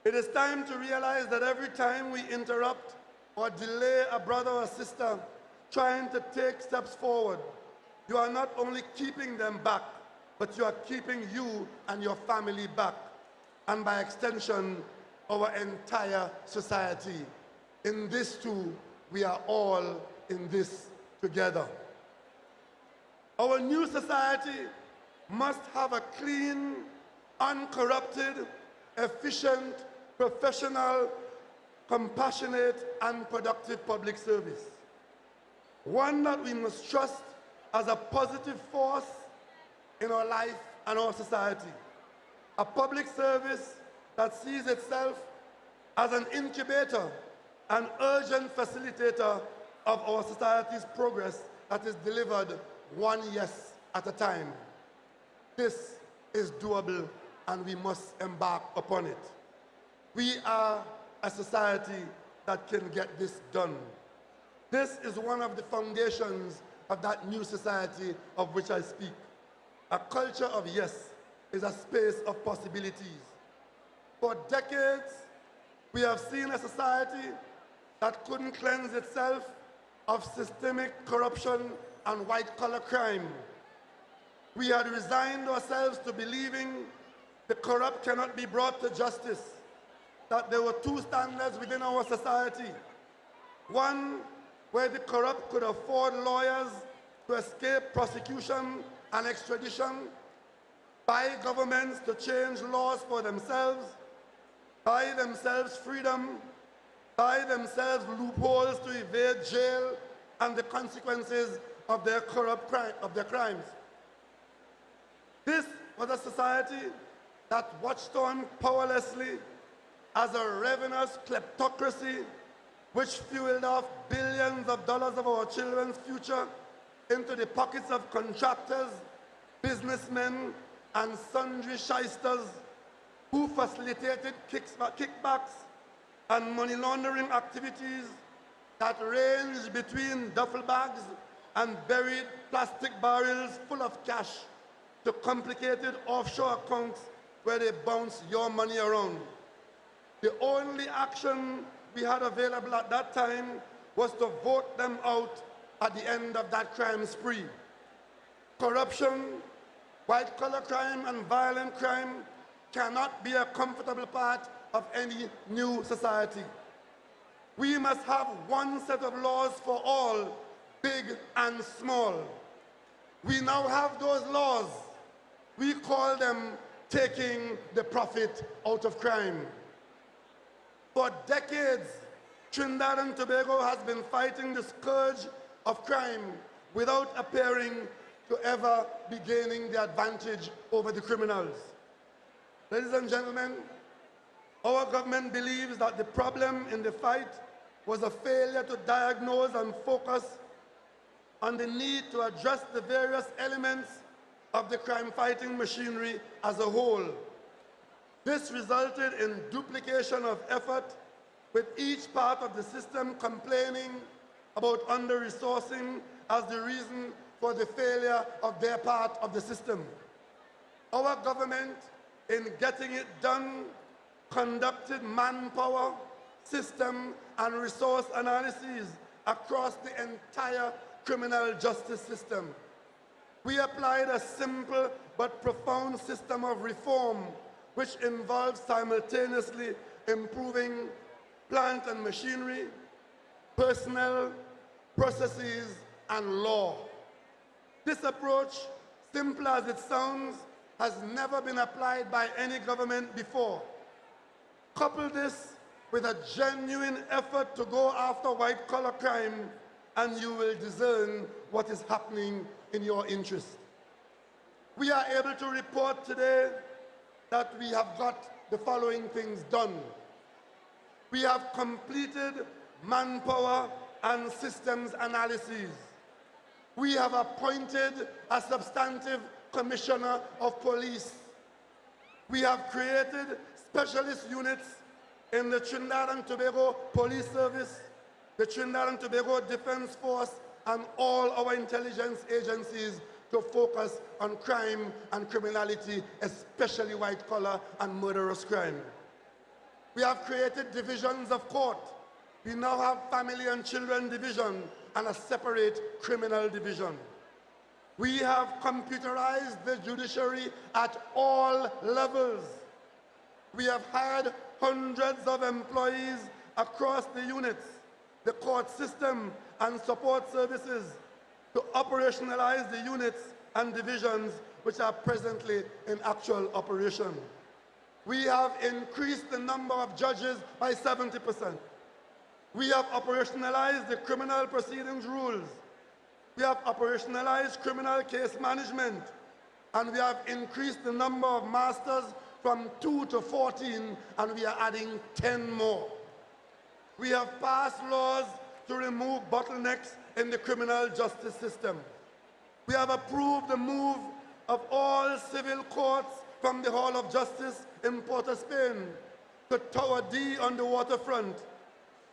It is time to realize that every time we interrupt or delay a brother or sister trying to take steps forward, you are not only keeping them back, but you are keeping you and your family back, and by extension, our entire society. In this too, we are all in this together. Our new society must have a clean, uncorrupted, efficient, professional, compassionate, and productive public service. One that we must trust as a positive force in our life and our society. A public service that sees itself as an incubator, an urgent facilitator of our society's progress that is delivered one yes at a time. This is doable and we must embark upon it. We are a society that can get this done. This is one of the foundations of that new society of which I speak. A culture of yes is a space of possibilities. For decades, we have seen a society that couldn't cleanse itself of systemic corruption and white-collar crime. We had resigned ourselves to believing the corrupt cannot be brought to justice, that there were two standards within our society. One, where the corrupt could afford lawyers to escape prosecution and extradition, buy governments to change laws for themselves, buy themselves freedom, buy themselves loopholes to evade jail and the consequences of their crimes. This was a society that watched on powerlessly as a ravenous kleptocracy which fueled off billions of dollars of our children's future into the pockets of contractors, businessmen, and sundry shysters who facilitated kickbacks and money laundering activities that ranged between duffel bags and buried plastic barrels full of cash to complicated offshore accounts where they bounce your money around. The only action we had available at that time was to vote them out at the end of that crime spree. Corruption, white-collar crime, and violent crime cannot be a comfortable part of any new society. We must have one set of laws for all, big and small. We now have those laws. We call them taking the profit out of crime. For decades, Trinidad and Tobago has been fighting the scourge of crime without appearing to ever be gaining the advantage over the criminals. Ladies and gentlemen, our government believes that the problem in the fight was a failure to diagnose and focus on the need to address the various elements of the crime-fighting machinery as a whole. This resulted in duplication of effort, with each part of the system complaining about under-resourcing as the reason for the failure of their part of the system. Our government, in getting it done, conducted manpower, system, and resource analyses across the entire criminal justice system. We applied a simple but profound system of reform which involves simultaneously improving plant and machinery, personnel, processes, and law. This approach, simple as it sounds, has never been applied by any government before. Couple this with a genuine effort to go after white-collar crime, and you will discern what is happening in your interest. We are able to report today that we have got the following things done. We have completed manpower and systems analyses. We have appointed a substantive commissioner of police. We have created specialist units in the Trinidad and Tobago Police Service, the Trinidad and Tobago Defense Force, and all our intelligence agencies to focus on crime and criminality, especially white-collar and murderous crime. We have created divisions of court. We now have family and children division and a separate criminal division. We have computerized the judiciary at all levels. We have hired hundreds of employees across the units, the court system, and support services to operationalize the units and divisions which are presently in actual operation. We have increased the number of judges by 70%. We have operationalized the criminal proceedings rules. We have operationalized criminal case management, and we have increased the number of masters from 2 to 14, and we are adding 10 more. We have passed laws to remove bottlenecks in the criminal justice system. We have approved the move of all civil courts from the Hall of Justice in Port of Spain to Tower D on the waterfront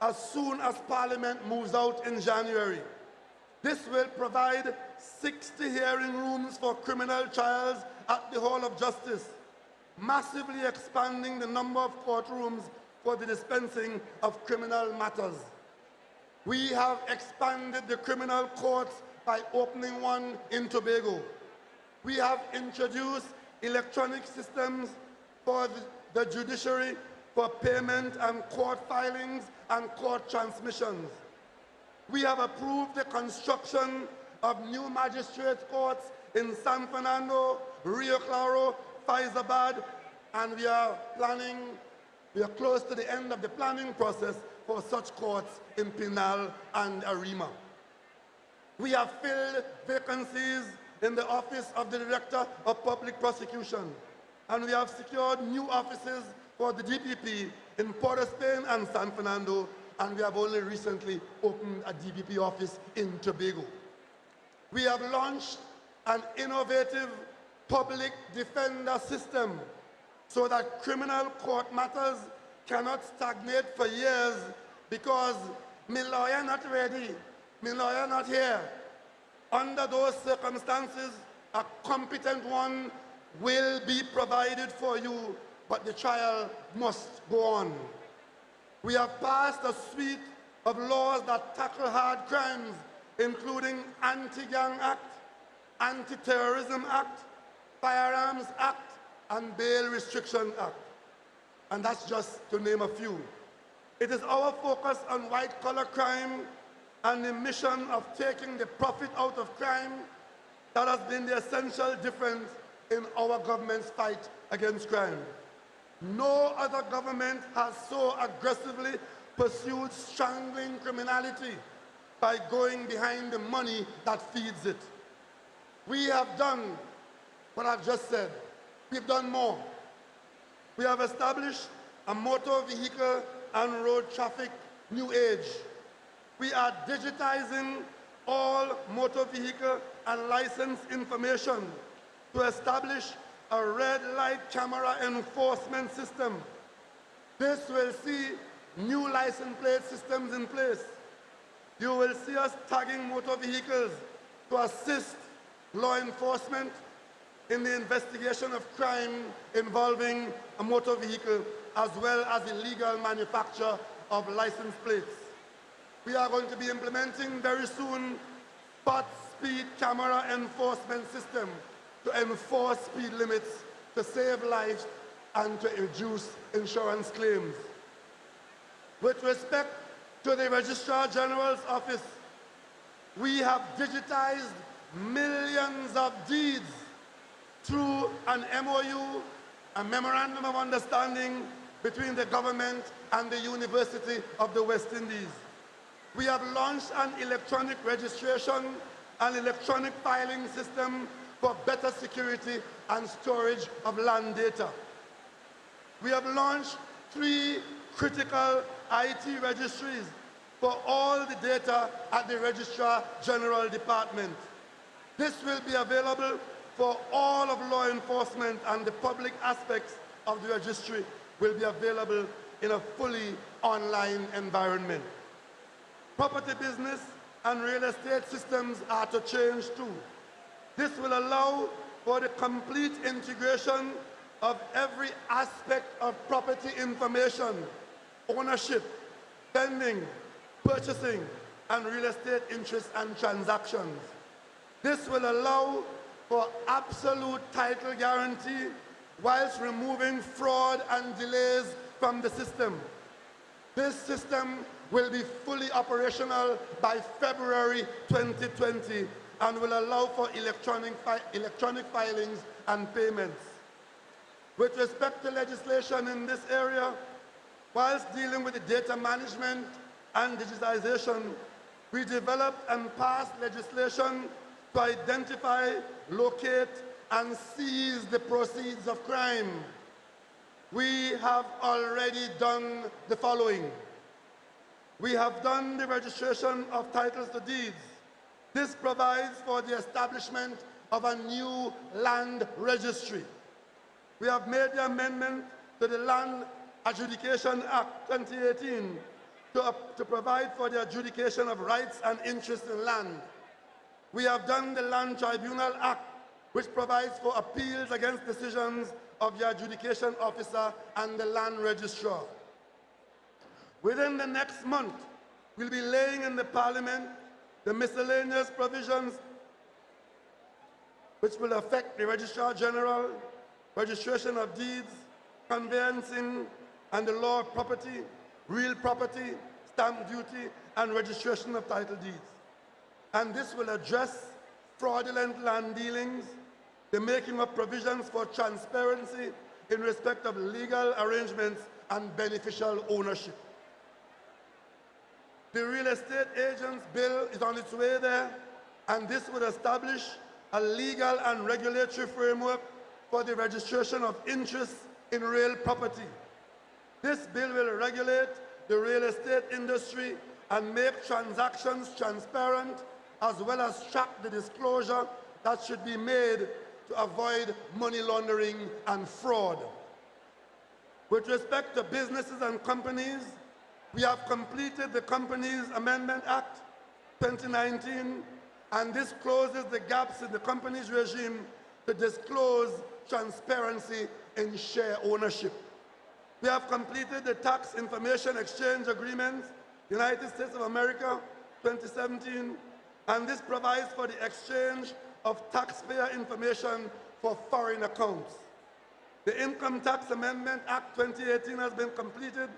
as soon as Parliament moves out in January. This will provide 60 hearing rooms for criminal trials at the Hall of Justice, massively expanding the number of courtrooms for the dispensing of criminal matters. We have expanded the criminal courts by opening one in Tobago. We have introduced electronic systems for the judiciary for payment and court filings and court transmissions. We have approved the construction of new magistrate courts in San Fernando, Rio Claro, Faizabad, and we are close to the end of the planning process for such courts in Pinal and Arima. We have filled vacancies in the office of the Director of Public Prosecution, and we have secured new offices for the DPP in Port of Spain and San Fernando, and we have only recently opened a DPP office in Tobago. We have launched an innovative public defender system so that criminal court matters cannot stagnate for years because my lawyer not ready, my lawyer not here. Under those circumstances, a competent one will be provided for you, but the trial must go on. We have passed a suite of laws that tackle hard crimes, including Anti-Gang Act, Anti-Terrorism Act, Firearms Act, and Bail Restriction Act. And that's just to name a few. It is our focus on white-collar crime and the mission of taking the profit out of crime that has been the essential difference in our government's fight against crime. No other government has so aggressively pursued strangling criminality by going behind the money that feeds it. We have done what I've just said. We've done more. We have established a motor vehicle and road traffic new age. We are digitizing all motor vehicle and license information to establish a red light camera enforcement system. This will see new license plate systems in place. You will see us tagging motor vehicles to assist law enforcement in the investigation of crime involving a motor vehicle, as well as illegal manufacture of license plates. We are going to be implementing very soon spot speed camera enforcement system to enforce speed limits, to save lives, and to reduce insurance claims. With respect to the Registrar General's office, we have digitized millions of deeds through an MOU, a Memorandum of Understanding between the government and the University of the West Indies. We have launched an electronic registration an electronic filing system for better security and storage of land data. We have launched 3 critical IT registries for all the data at the Registrar General Department. This will be available for all of law enforcement, and the public aspects of the registry will be available in a fully online environment. Property business and real estate systems are to change too. This will allow for the complete integration of every aspect of property information, ownership, vending, purchasing, and real estate interests and transactions. This will allow for absolute title guarantee whilst removing fraud and delays from the system. This system will be fully operational by February 2020 and will allow for electronic filings and payments. With respect to legislation in this area, whilst dealing with the data management and digitization, we developed and passed legislation to identify, locate, and seize the proceeds of crime. We have already done the following. We have done the registration of titles to deeds. This provides for the establishment of a new land registry. We have made the amendment to the Land Adjudication Act 2018 to provide for the adjudication of rights and interests in land. We have done the Land Tribunal Act, which provides for appeals against decisions of the adjudication officer and the land registrar. Within the next month, we'll be laying in the Parliament the miscellaneous provisions which will affect the Registrar General, registration of deeds, conveyancing, and the law of property, real property, stamp duty, and registration of title deeds. And this will address fraudulent land dealings, the making of provisions for transparency in respect of legal arrangements and beneficial ownership. The Real Estate Agents Bill is on its way there, and this would establish a legal and regulatory framework for the registration of interests in real property. This bill will regulate the real estate industry and make transactions transparent, as well as track the disclosure that should be made to avoid money laundering and fraud. With respect to businesses and companies, we have completed the Companies Amendment Act 2019, and this closes the gaps in the companies regime to disclose transparency in share ownership. We have completed the Tax Information Exchange Agreement, United States of America 2017, and this provides for the exchange of taxpayer information for foreign accounts. The Income Tax Amendment Act 2018 has been completed.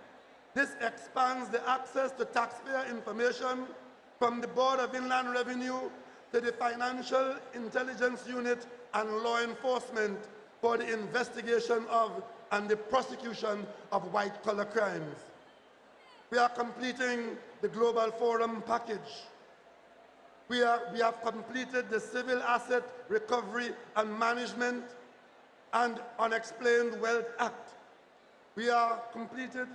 This expands the access to taxpayer information from the Board of Inland Revenue to the Financial Intelligence Unit and law enforcement for the investigation of and the prosecution of white-collar crimes. We are completing the Global Forum package. We have completed the Civil Asset Recovery and Management and Unexplained Wealth Act. We have completed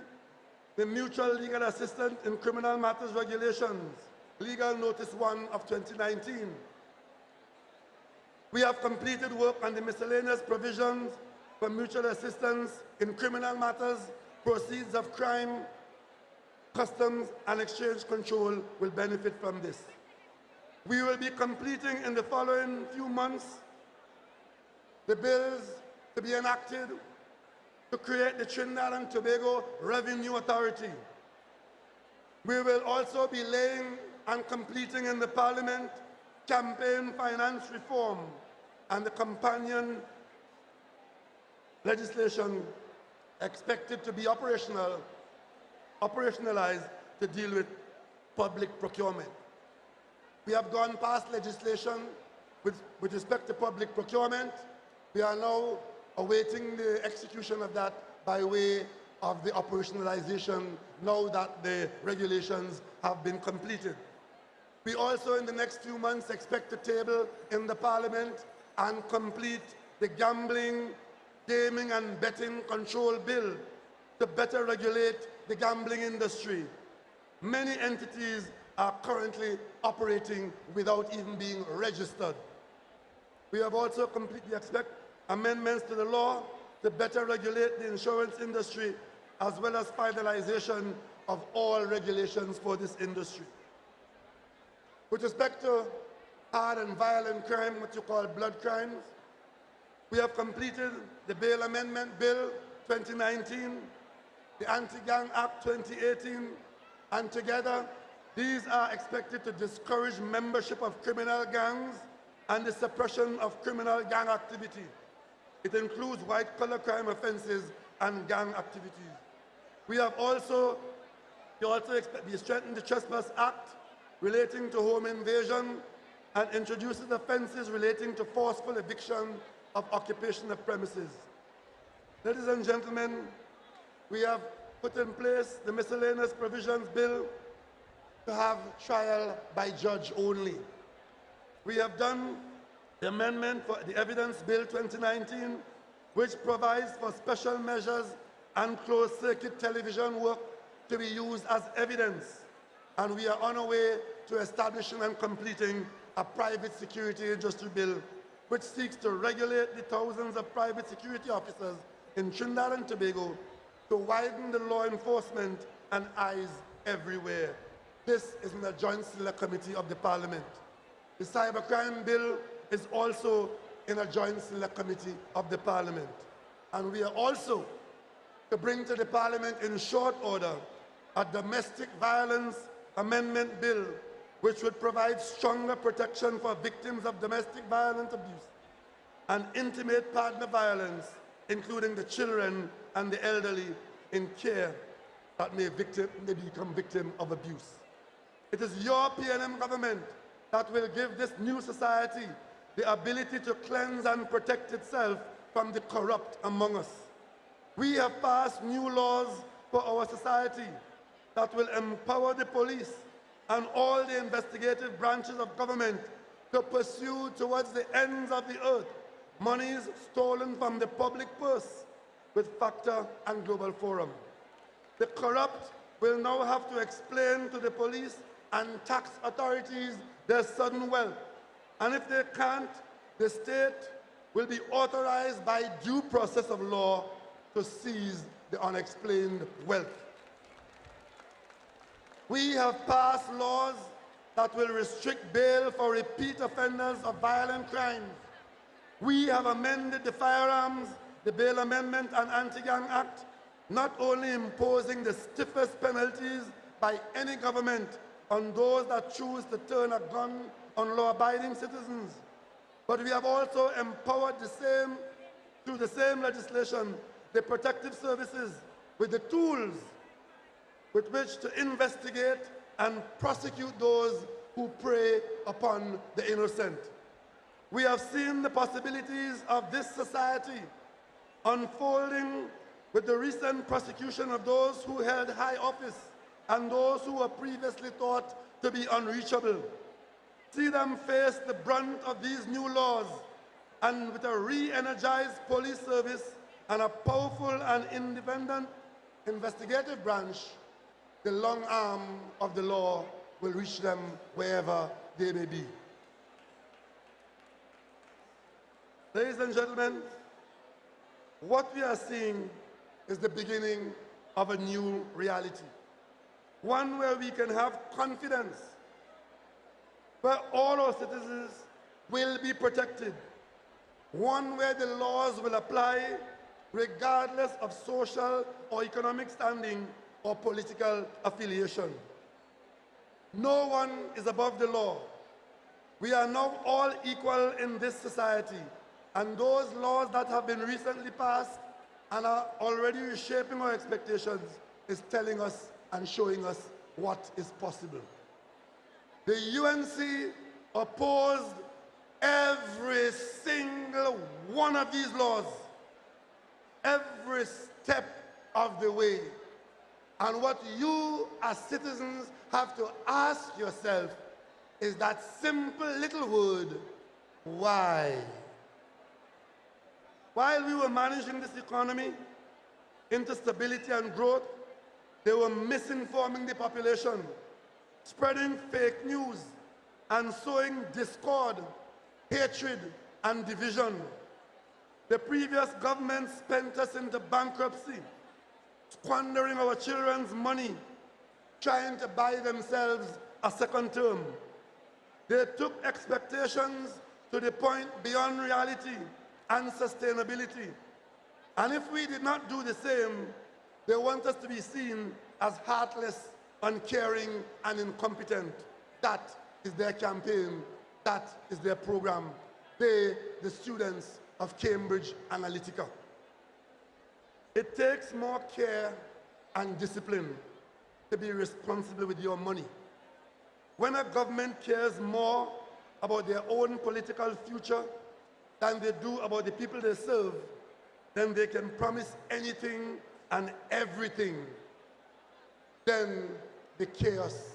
the Mutual Legal Assistance in Criminal Matters Regulations, Legal Notice 1 of 2019. We have completed work on the miscellaneous provisions for mutual assistance in criminal matters, proceeds of crime, customs and exchange control will benefit from this. We will be completing in the following few months the bills to be enacted to create the Trinidad and Tobago Revenue Authority. We will also be laying and completing in the Parliament campaign finance reform and the companion legislation expected to be operationalized to deal with public procurement. We have gone past legislation with respect to public procurement. We are now awaiting the execution of that by way of the operationalization now that the regulations have been completed. We also, in the next few months, expect to table in the Parliament and complete the Gambling, Gaming and Betting Control Bill to better regulate the gambling industry. Many entities are currently operating without even being registered. We have also completely expect amendments to the law to better regulate the insurance industry, as well as finalization of all regulations for this industry. With respect to hard and violent crime, what you call blood crimes, we have completed the Bail Amendment Bill 2019, the Anti-Gang Act 2018, and together, these are expected to discourage membership of criminal gangs and the suppression of criminal gang activity. It includes white-collar crime offenses and gang activities. We also expect to strengthen the Trespass Act relating to home invasion and introduces offenses relating to forceful eviction of occupation of premises. Ladies and gentlemen, we have put in place the Miscellaneous Provisions Bill to have trial by judge only. We have done the amendment for the Evidence Bill 2019, which provides for special measures and closed-circuit television work to be used as evidence. And we are on our way to establishing and completing a private security industry bill, which seeks to regulate the thousands of private security officers in Trinidad and Tobago to widen the law enforcement and eyes everywhere. This is in the Joint Select Committee of the Parliament. The Cybercrime Bill is also in a Joint Select Committee of the Parliament. And we are also to bring to the Parliament in short order a Domestic Violence Amendment Bill, which would provide stronger protection for victims of domestic violence abuse and intimate partner violence, including the children and the elderly in care that may become victim of abuse. It is your PNM government that will give this new society the ability to cleanse and protect itself from the corrupt among us. We have passed new laws for our society that will empower the police and all the investigative branches of government to pursue towards the ends of the earth monies stolen from the public purse with Factor and Global Forum. The corrupt will now have to explain to the police and tax authorities their sudden wealth. And if they can't, the state will be authorized by due process of law to seize the unexplained wealth. We have passed laws that will restrict bail for repeat offenders of violent crimes. We have amended the Firearms, the Bail Amendment and Anti-Gang Act, not only imposing the stiffest penalties by any government on those that choose to turn a gun on law-abiding citizens, but we have also empowered through the same legislation, the protective services with the tools with which to investigate and prosecute those who prey upon the innocent. We have seen the possibilities of this society unfolding with the recent prosecution of those who held high office and those who were previously thought to be unreachable. See them face the brunt of these new laws, and with a re-energized police service and a powerful and independent investigative branch, the long arm of the law will reach them wherever they may be. Ladies and gentlemen, what we are seeing is the beginning of a new reality. One where we can have confidence, where all our citizens will be protected. One where the laws will apply regardless of social or economic standing or political affiliation. No one is above the law. We are now all equal in this society, and those laws that have been recently passed and are already reshaping our expectations is telling us and showing us what is possible. The UNC opposed every single one of these laws, every step of the way. And what you as citizens have to ask yourself is that simple little word, why. While we were managing this economy into stability and growth, they were misinforming the population, spreading fake news, and sowing discord, hatred, and division. The previous government spent us into bankruptcy, squandering our children's money, trying to buy themselves a second term. They took expectations to the point beyond reality and sustainability. And if we did not do the same, they want us to be seen as heartless, uncaring, and incompetent. That is their campaign. That is their program. They, the students of Cambridge Analytica. It takes more care and discipline to be responsible with your money. When a government cares more about their own political future than they do about the people they serve, then they can promise anything and everything. Then the chaos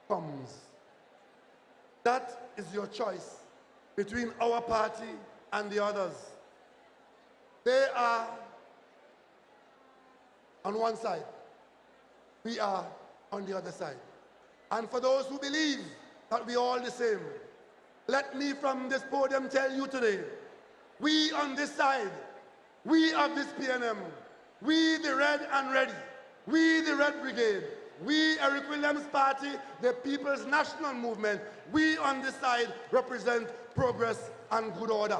comes. That is your choice between our party and the others. They are on one side. We are on the other side. And for those who believe that we are all the same, let me from this podium tell you today, we on this side, we of this PNM, we the Red and Ready, we the Red Brigade, we Eric Williams Party, the People's National Movement, we on this side represent progress and good order.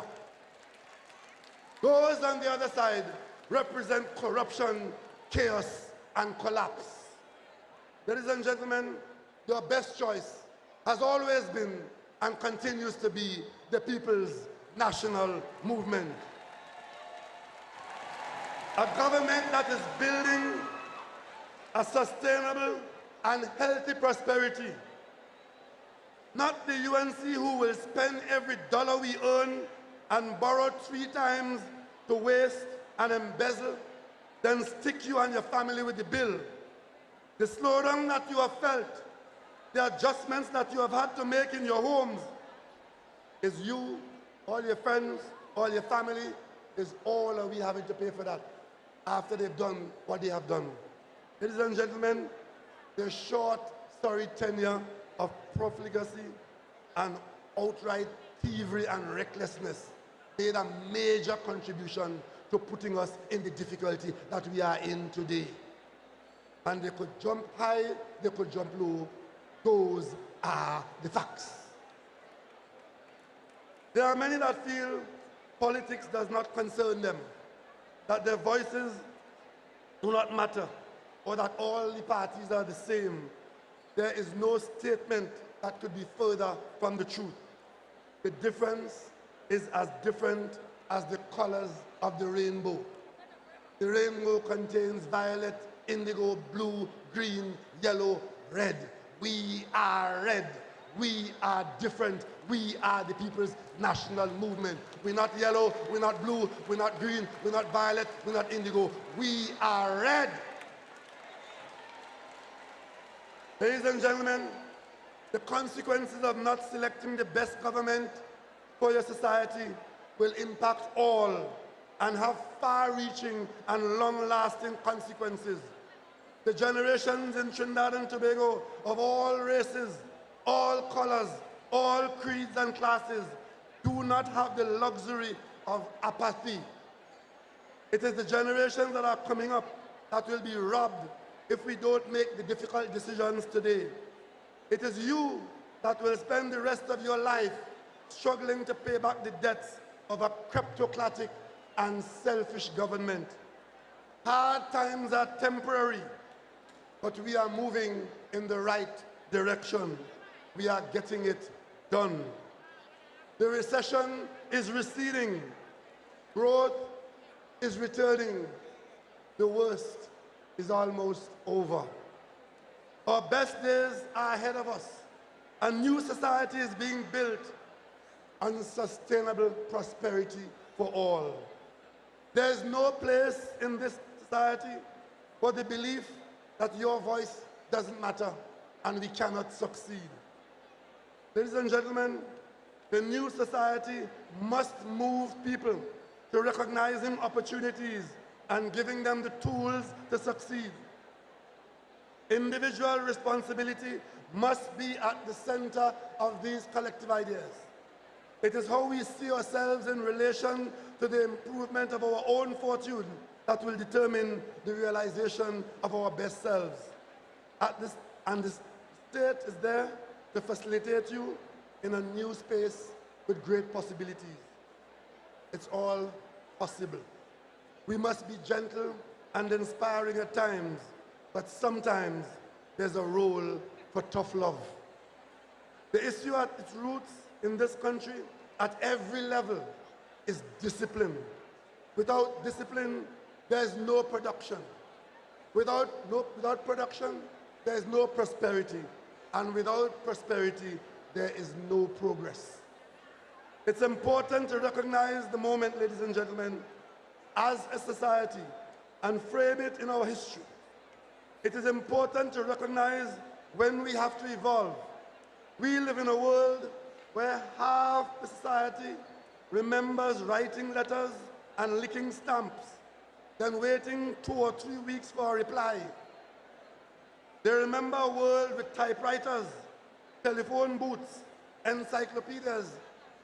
Those on the other side represent corruption, chaos, and collapse. Ladies and gentlemen, your best choice has always been and continues to be the People's National Movement. A government that is building a sustainable and healthy prosperity. Not the UNC who will spend every dollar we earn and borrow 3 times to waste and embezzle, then stick you and your family with the bill. The slowdown that you have felt, the adjustments that you have had to make in your homes, is you, all your friends, all your family, is all of we having to pay for that after they've done what they have done. Ladies and gentlemen, the short, sorry tenure of profligacy and outright thievery and recklessness made a major contribution to putting us in the difficulty that we are in today. And they could jump high, they could jump low. Those are the facts. There are many that feel politics does not concern them, that their voices do not matter, or that all the parties are the same. There is no statement that could be further from the truth. The difference is as different as the colors of the rainbow. The rainbow contains violet, indigo, blue, green, yellow, red. We are red. We are different. We are the People's National Movement. We're not yellow, we're not blue, we're not green, we're not violet, we're not indigo. We are red. Ladies and gentlemen, the consequences of not selecting the best government for your society will impact all and have far-reaching and long-lasting consequences. The generations in Trinidad and Tobago of all races, all colors, all creeds and classes do not have the luxury of apathy. It is the generations that are coming up that will be robbed if we don't make the difficult decisions today. It is you that will spend the rest of your life struggling to pay back the debts of a kleptocratic and selfish government. Hard times are temporary, but we are moving in the right direction. We are getting it done. The recession is receding. Growth is returning. The worst is almost over. Our best days are ahead of us. A new society is being built on sustainable prosperity for all. There is no place in this society for the belief that your voice doesn't matter and we cannot succeed. Ladies and gentlemen, the new society must move people to recognizing opportunities and giving them the tools to succeed. Individual responsibility must be at the center of these collective ideas. It is how we see ourselves in relation to the improvement of our own fortune that will determine the realization of our best selves. And the state is there to facilitate you in a new space with great possibilities. It's all possible. We must be gentle and inspiring at times, but sometimes there's a role for tough love. The issue at its roots in this country, at every level, is discipline. Without discipline, there's no production. Without production, there's no prosperity. And without prosperity, there is no progress. It's important to recognize the moment, ladies and gentlemen, as a society and frame it in our history. It is important to recognize when we have to evolve. We live in a world where half the society remembers writing letters and licking stamps, then waiting 2 or 3 weeks for a reply. They remember a world with typewriters, telephone booths, encyclopedias,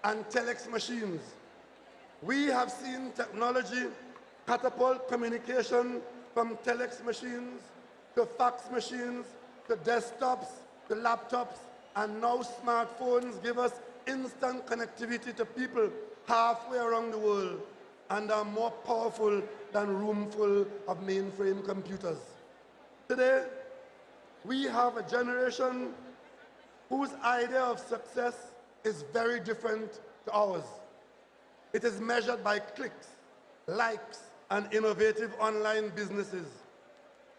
and telex machines. We have seen technology catapult communication from telex machines to fax machines to desktops to laptops, and now smartphones give us instant connectivity to people halfway around the world and are more powerful than a room full of mainframe computers. Today, we have a generation whose idea of success is very different to ours. It is measured by clicks, likes, and innovative online businesses.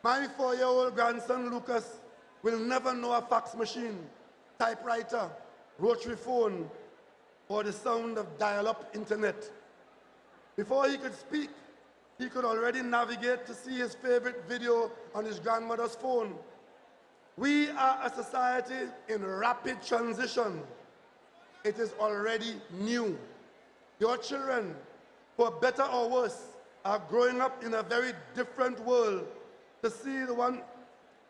My 4-year-old grandson, Lucas, will never know a fax machine, typewriter, rotary phone, or the sound of dial-up internet. Before he could speak, he could already navigate to see his favorite video on his grandmother's phone. We are a society in rapid transition. It is already new. Your children, for better or worse, are growing up in a very different world to see the one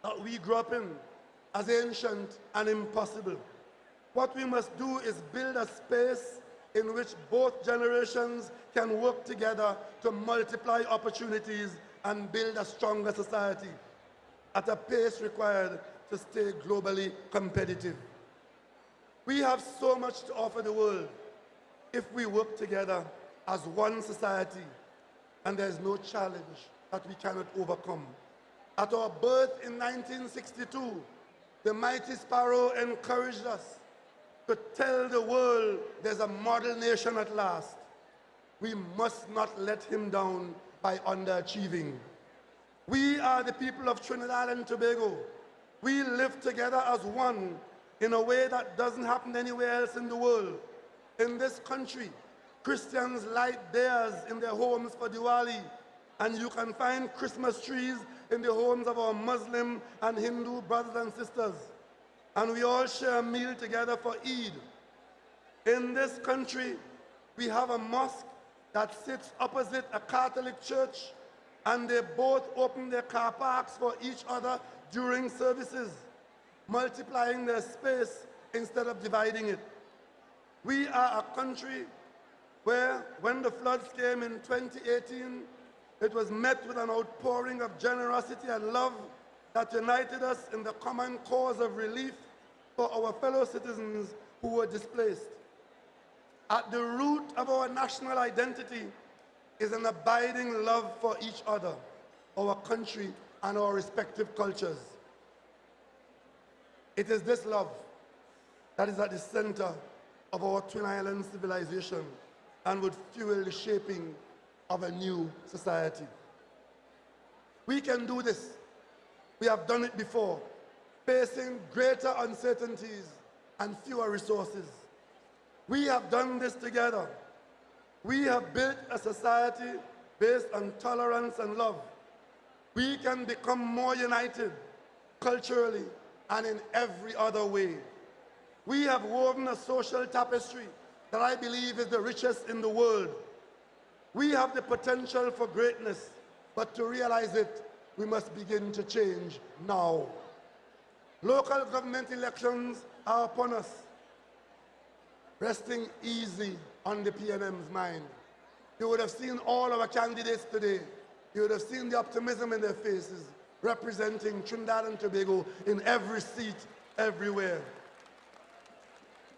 that we grew up in as ancient and impossible. What we must do is build a space in which both generations can work together to multiply opportunities and build a stronger society at a pace required to stay globally competitive. We have so much to offer the world if we work together as one society, and there's no challenge that we cannot overcome. At our birth in 1962, the mighty Sparrow encouraged us to tell the world there's a model nation at last. We must not let him down by underachieving. We are the people of Trinidad and Tobago. We live together as one in a way that doesn't happen anywhere else in the world. In this country, Christians light theirs in their homes for Diwali, and you can find Christmas trees in the homes of our Muslim and Hindu brothers and sisters. And we all share a meal together for Eid. In this country, we have a mosque that sits opposite a Catholic church, and they both open their car parks for each other during services, multiplying their space instead of dividing it. We are a country where, when the floods came in 2018, it was met with an outpouring of generosity and love that united us in the common cause of relief for our fellow citizens who were displaced. At the root of our national identity is an abiding love for each other, our country, and our respective cultures. It is this love that is at the center of our Twin Islands civilization and would fuel the shaping of a new society. We can do this. We have done it before, facing greater uncertainties and fewer resources. We have done this together. We have built a society based on tolerance and love. We can become more united culturally and in every other way. We have woven a social tapestry that I believe is the richest in the world. We have the potential for greatness, but to realize it, we must begin to change now. Local government elections are upon us, resting easy on the PNM's mind. You would have seen all our candidates today. You would have seen the optimism in their faces, representing Trinidad and Tobago in every seat, everywhere.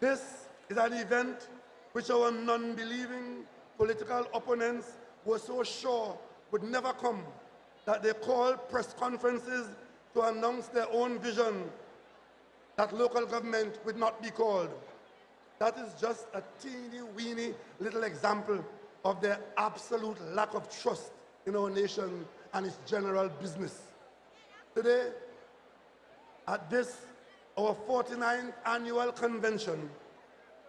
This is an event which our non-believing political opponents were so sure would never come, that they called press conferences to announce their own vision that local government would not be called. That is just a teeny-weeny little example of their absolute lack of trust in our nation and its general business. Today, at this, our 49th annual convention,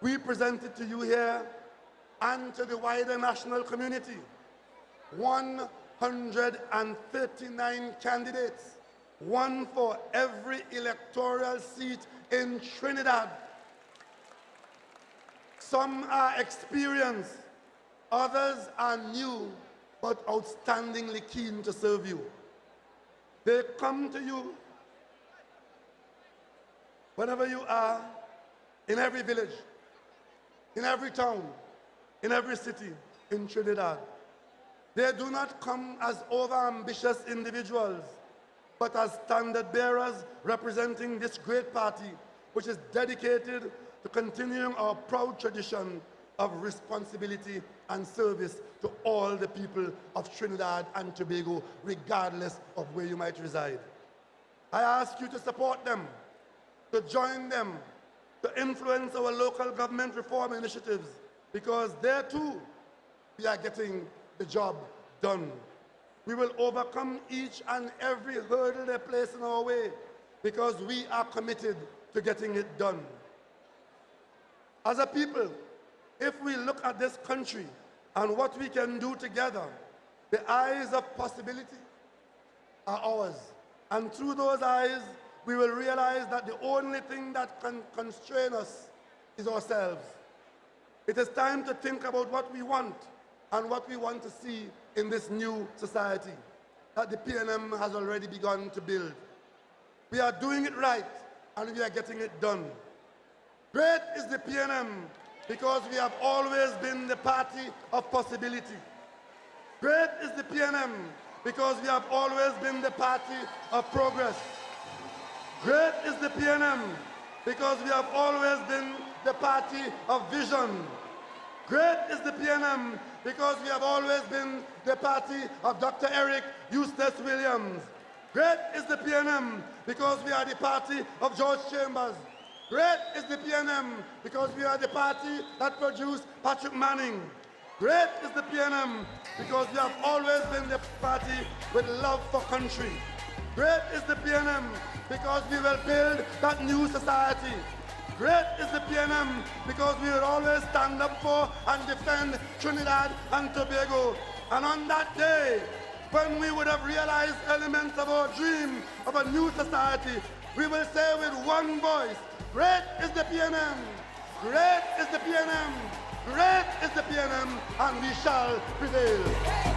we presented to you here and to the wider national community 139 candidates, one for every electoral seat in Trinidad. Some are experienced, others are new, but outstandingly keen to serve you. They come to you wherever you are, in every village, in every town, in every city in Trinidad. They do not come as over-ambitious individuals, but as standard bearers representing this great party, which is dedicated to continuing our proud tradition of responsibility and service to all the people of Trinidad and Tobago, regardless of where you might reside. I ask you to support them, to join them, to influence our local government reform initiatives, because there too, we are getting the job done. We will overcome each and every hurdle they place in our way, because we are committed to getting it done. As a people, if we look at this country and what we can do together, the eyes of possibility are ours. And through those eyes, we will realize that the only thing that can constrain us is ourselves. It is time to think about what we want and what we want to see in this new society that the PNM has already begun to build. We are doing it right, and we are getting it done. Great is the PNM because we have always been the party of possibility. Great is the PNM because we have always been the party of progress. Great is the PNM because we have always been the party of vision. Great is the PNM because we have always been the party of Dr. Eric Eustace Williams. Great is the PNM because we are the party of George Chambers. Great is the PNM because we are the party that produced Patrick Manning. Great is the PNM because we have always been the party with love for country. Great is the PNM because we will build that new society. Great is the PNM because we will always stand up for and defend Trinidad and Tobago. And on that day, when we would have realized elements of our dream of a new society, we will say with one voice, great is the PNM, great is the PNM, great is the PNM, and we shall prevail.